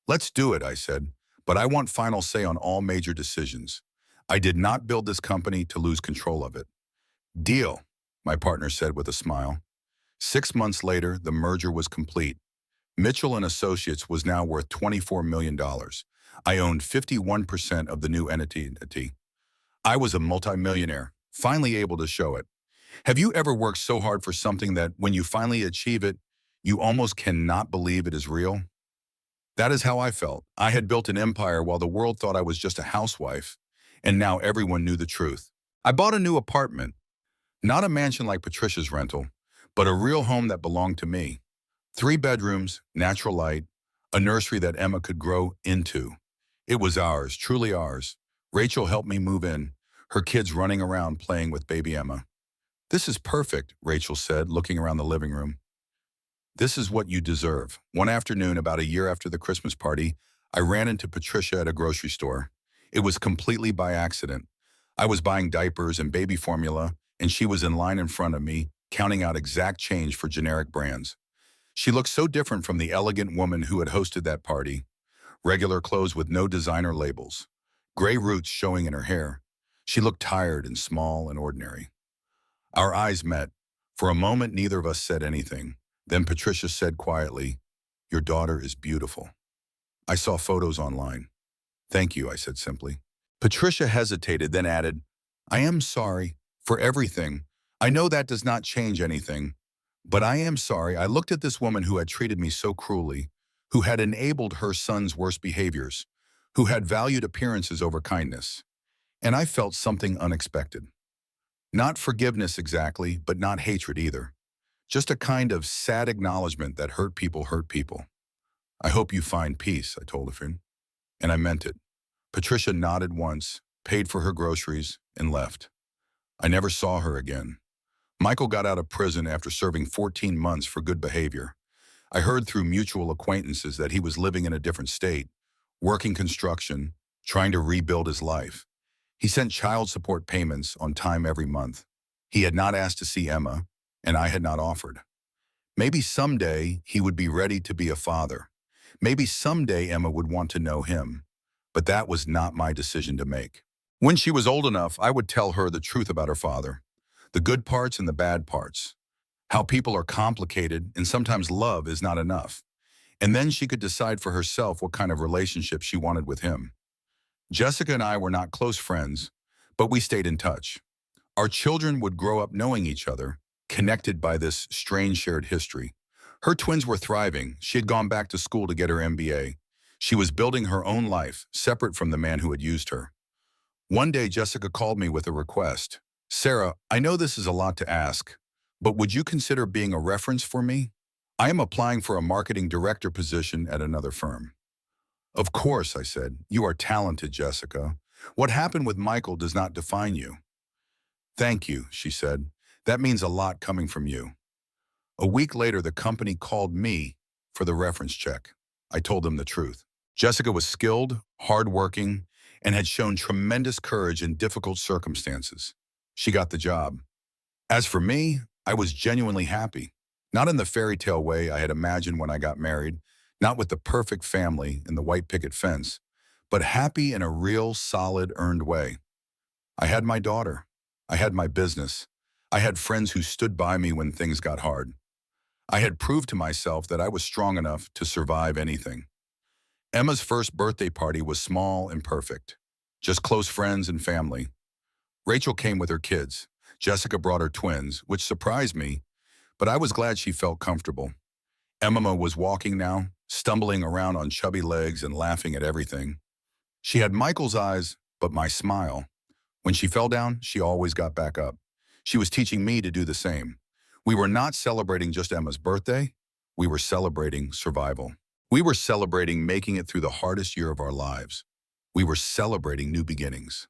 "Let's do it," I said, "but I want final say on all major decisions. I did not build this company to lose control of it." "Deal," my partner said with a smile. 6 months later, the merger was complete. Mitchell & Associates was now worth $24 million. I owned 51% of the new entity. I was a multimillionaire, finally able to show it. Have you ever worked so hard for something that when you finally achieve it, you almost cannot believe it is real? That is how I felt. I had built an empire while the world thought I was just a housewife, and now everyone knew the truth. I bought a new apartment, not a mansion like Patricia's rental, but a real home that belonged to me. 3 bedrooms, natural light, a nursery that Emma could grow into. It was ours, truly ours. Rachel helped me move in, her kids running around playing with baby Emma. "This is perfect," Rachel said, looking around the living room. "This is what you deserve." One afternoon, about a year after the Christmas party, I ran into Patricia at a grocery store. It was completely by accident. I was buying diapers and baby formula, and she was in line in front of me, counting out exact change for generic brands. She looked so different from the elegant woman who had hosted that party. Regular clothes with no designer labels. Gray roots showing in her hair. She looked tired and small and ordinary. Our eyes met. For a moment, neither of us said anything. Then Patricia said quietly, "Your daughter is beautiful." I saw photos online. "Thank you," I said simply. Patricia hesitated, then added, "I am sorry for everything. I know that does not change anything, but I am sorry. I looked at this woman who had treated me so cruelly, who had enabled her son's worst behaviors, who had valued appearances over kindness, and I felt something unexpected. Not forgiveness exactly, but not hatred either. Just a kind of sad acknowledgement that hurt people hurt people. I hope you find peace," I told her, and I meant it. Patricia nodded once, paid for her groceries, and left. I never saw her again. Michael got out of prison after serving 14 months for good behavior. I heard through mutual acquaintances that he was living in a different state, working construction, trying to rebuild his life. He sent child support payments on time every month. He had not asked to see Emma, and I had not offered. Maybe someday he would be ready to be a father. Maybe someday Emma would want to know him. But that was not my decision to make. When she was old enough, I would tell her the truth about her father, the good parts and the bad parts, how people are complicated and sometimes love is not enough. And then she could decide for herself what kind of relationship she wanted with him. Jessica and I were not close friends, but we stayed in touch. Our children would grow up knowing each other, connected by this strange shared history. Her twins were thriving. She had gone back to school to get her MBA. She was building her own life, separate from the man who had used her. One day, Jessica called me with a request. "Sarah, I know this is a lot to ask, but would you consider being a reference for me? I am applying for a marketing director position at another firm." "Of course," I said. "You are talented, Jessica. What happened with Michael does not define you." "Thank you," she said. "That means a lot coming from you." A week later, the company called me for the reference check. I told them the truth. Jessica was skilled, hardworking, and had shown tremendous courage in difficult circumstances. She got the job. As for me, I was genuinely happy. Not in the fairy tale way I had imagined when I got married, not with the perfect family and the white picket fence, but happy in a real, solid, earned way. I had my daughter. I had my business. I had friends who stood by me when things got hard. I had proved to myself that I was strong enough to survive anything. Emma's first birthday party was small and perfect. Just close friends and family. Rachel came with her kids. Jessica brought her twins, which surprised me, but I was glad she felt comfortable. Emma was walking now, stumbling around on chubby legs and laughing at everything. She had Michael's eyes, but my smile. When she fell down, she always got back up. She was teaching me to do the same. We were not celebrating just Emma's birthday. We were celebrating survival. We were celebrating making it through the hardest year of our lives. We were celebrating new beginnings.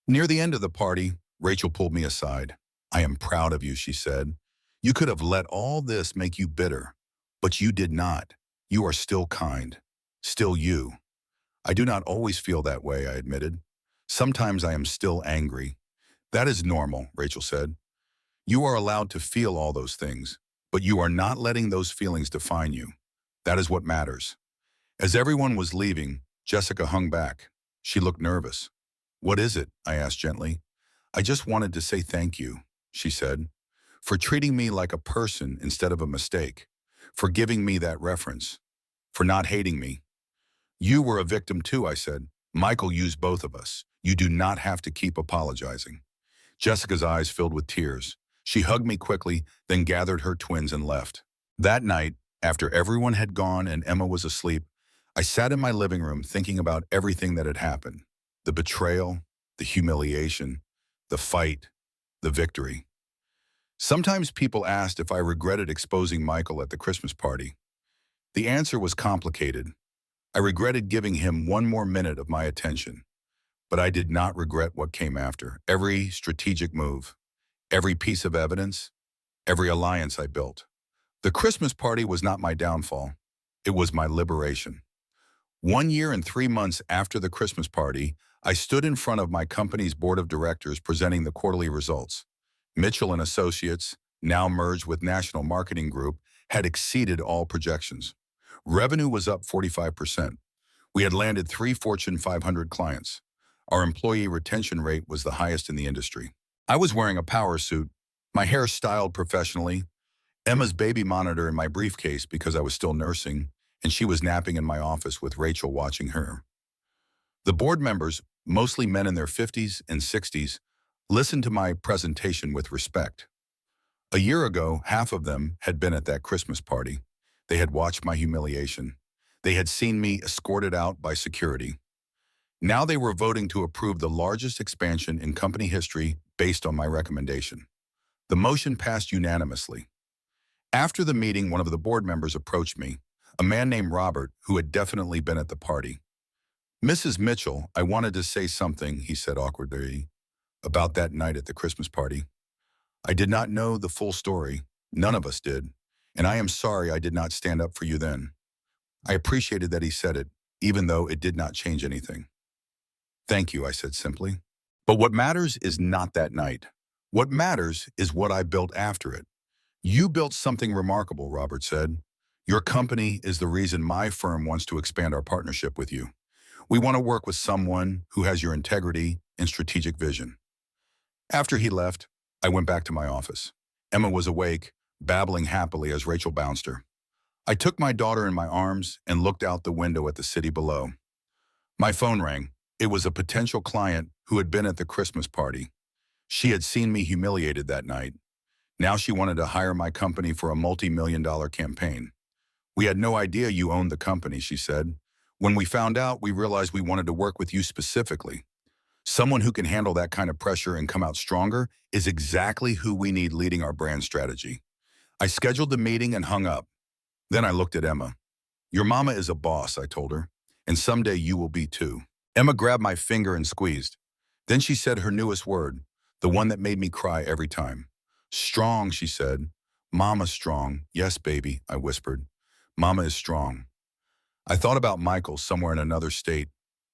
Near the end of the party, Rachel pulled me aside. "I am proud of you," she said. "You could have let all this make you bitter, but you did not. You are still kind. Still you." "I do not always feel that way," I admitted. "Sometimes I am still angry." "That is normal," Rachel said. "You are allowed to feel all those things, but you are not letting those feelings define you. That is what matters." As everyone was leaving, Jessica hung back. She looked nervous. "What is it?" I asked gently. "I just wanted to say thank you," she said, "for treating me like a person instead of a mistake, for giving me that reference, for not hating me." "You were a victim too," I said. "Michael used both of us. You do not have to keep apologizing." Jessica's eyes filled with tears. She hugged me quickly, then gathered her twins and left. That night, after everyone had gone and Emma was asleep, I sat in my living room thinking about everything that had happened. The betrayal, the humiliation, the fight, the victory. Sometimes people asked if I regretted exposing Michael at the Christmas party. The answer was complicated. I regretted giving him one more minute of my attention. But I did not regret what came after. Every strategic move, every piece of evidence, every alliance I built. The Christmas party was not my downfall. It was my liberation. 1 year and 3 months after the Christmas party, I stood in front of my company's board of directors presenting the quarterly results. Mitchell and Associates, now merged with National Marketing Group, had exceeded all projections. Revenue was up 45%. We had landed 3 Fortune 500 clients. Our employee retention rate was the highest in the industry. I was wearing a power suit, my hair styled professionally, Emma's baby monitor in my briefcase because I was still nursing, and she was napping in my office with Rachel watching her. The board members, mostly men in their 50s and 60s, listened to my presentation with respect. A year ago, half of them had been at that Christmas party. They had watched my humiliation. They had seen me escorted out by security. Now they were voting to approve the largest expansion in company history based on my recommendation. The motion passed unanimously. After the meeting, one of the board members approached me, a man named Robert, who had definitely been at the party. "Mrs. Mitchell, I wanted to say something," he said awkwardly, "about that night at the Christmas party. I did not know the full story. None of us did. And I am sorry I did not stand up for you then." I appreciated that he said it, even though it did not change anything. "Thank you," I said simply. "But what matters is not that night. What matters is what I built after it." "You built something remarkable," Robert said. "Your company is the reason my firm wants to expand our partnership with you. We want to work with someone who has your integrity and strategic vision." After he left, I went back to my office. Emma was awake, babbling happily as Rachel bounced her. I took my daughter in my arms and looked out the window at the city below. My phone rang. It was a potential client who had been at the Christmas party. She had seen me humiliated that night. Now she wanted to hire my company for a multi-million-dollar campaign. "We had no idea you owned the company," she said. "When we found out, we realized we wanted to work with you specifically. Someone who can handle that kind of pressure and come out stronger is exactly who we need leading our brand strategy." I scheduled the meeting and hung up. Then I looked at Emma. "Your mama is a boss," I told her, "and someday you will be too." Emma grabbed my finger and squeezed. Then she said her newest word, the one that made me cry every time. "Strong," she said. "Mama's strong." "Yes, baby," I whispered. "Mama is strong." I thought about Michael somewhere in another state,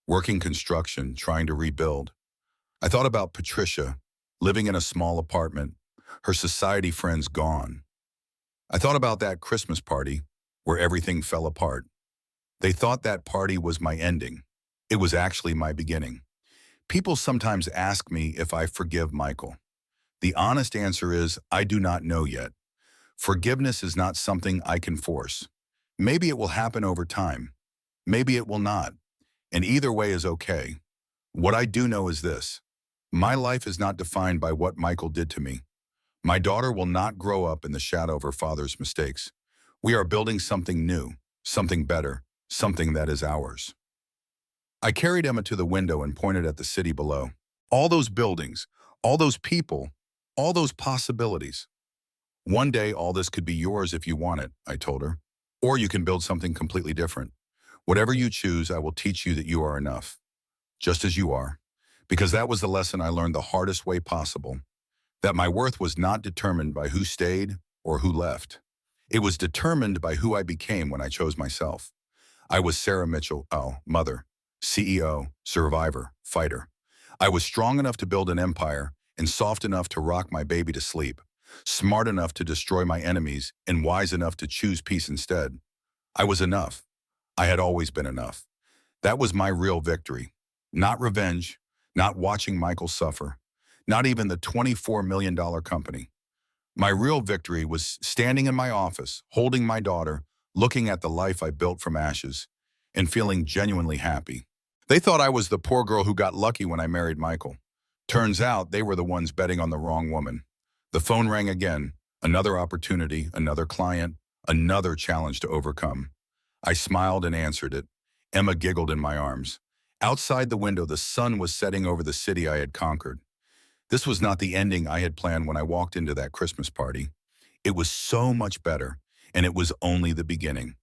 working construction, trying to rebuild. I thought about Patricia, living in a small apartment, her society friends gone. I thought about that Christmas party where everything fell apart. They thought that party was my ending. It was actually my beginning. People sometimes ask me if I forgive Michael. The honest answer is I do not know yet. Forgiveness is not something I can force. Maybe it will happen over time. Maybe it will not. And either way is okay. What I do know is this: my life is not defined by what Michael did to me. My daughter will not grow up in the shadow of her father's mistakes. We are building something new, something better, something that is ours. I carried Emma to the window and pointed at the city below. All those buildings, all those people, all those possibilities. "One day all this could be yours if you want it," I told her. "Or you can build something completely different. Whatever you choose, I will teach you that you are enough, just as you are." Because that was the lesson I learned the hardest way possible. That my worth was not determined by who stayed or who left. It was determined by who I became when I chose myself. I was Sarah Mitchell, mother, CEO, survivor, fighter. I was strong enough to build an empire and soft enough to rock my baby to sleep, smart enough to destroy my enemies and wise enough to choose peace instead. I was enough. I had always been enough. That was my real victory. Not revenge, not watching Michael suffer, not even the $24 million company. My real victory was standing in my office, holding my daughter, looking at the life I built from ashes, and feeling genuinely happy. They thought I was the poor girl who got lucky when I married Michael. Turns out they were the ones betting on the wrong woman. The phone rang again. Another opportunity, another client, another challenge to overcome. I smiled and answered it. Emma giggled in my arms. Outside the window, the sun was setting over the city I had conquered. This was not the ending I had planned when I walked into that Christmas party. It was so much better, and it was only the beginning.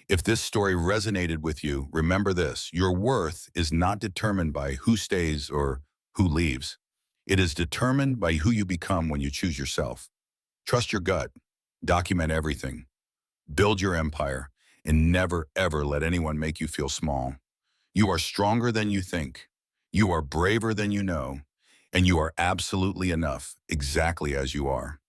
If this story resonated with you, remember this: your worth is not determined by who stays or who leaves. It is determined by who you become when you choose yourself. Trust your gut. Document everything. Build your empire. and never ever let anyone make you feel small. You are stronger than you think. You are braver than you know, and you are absolutely enough exactly as you are.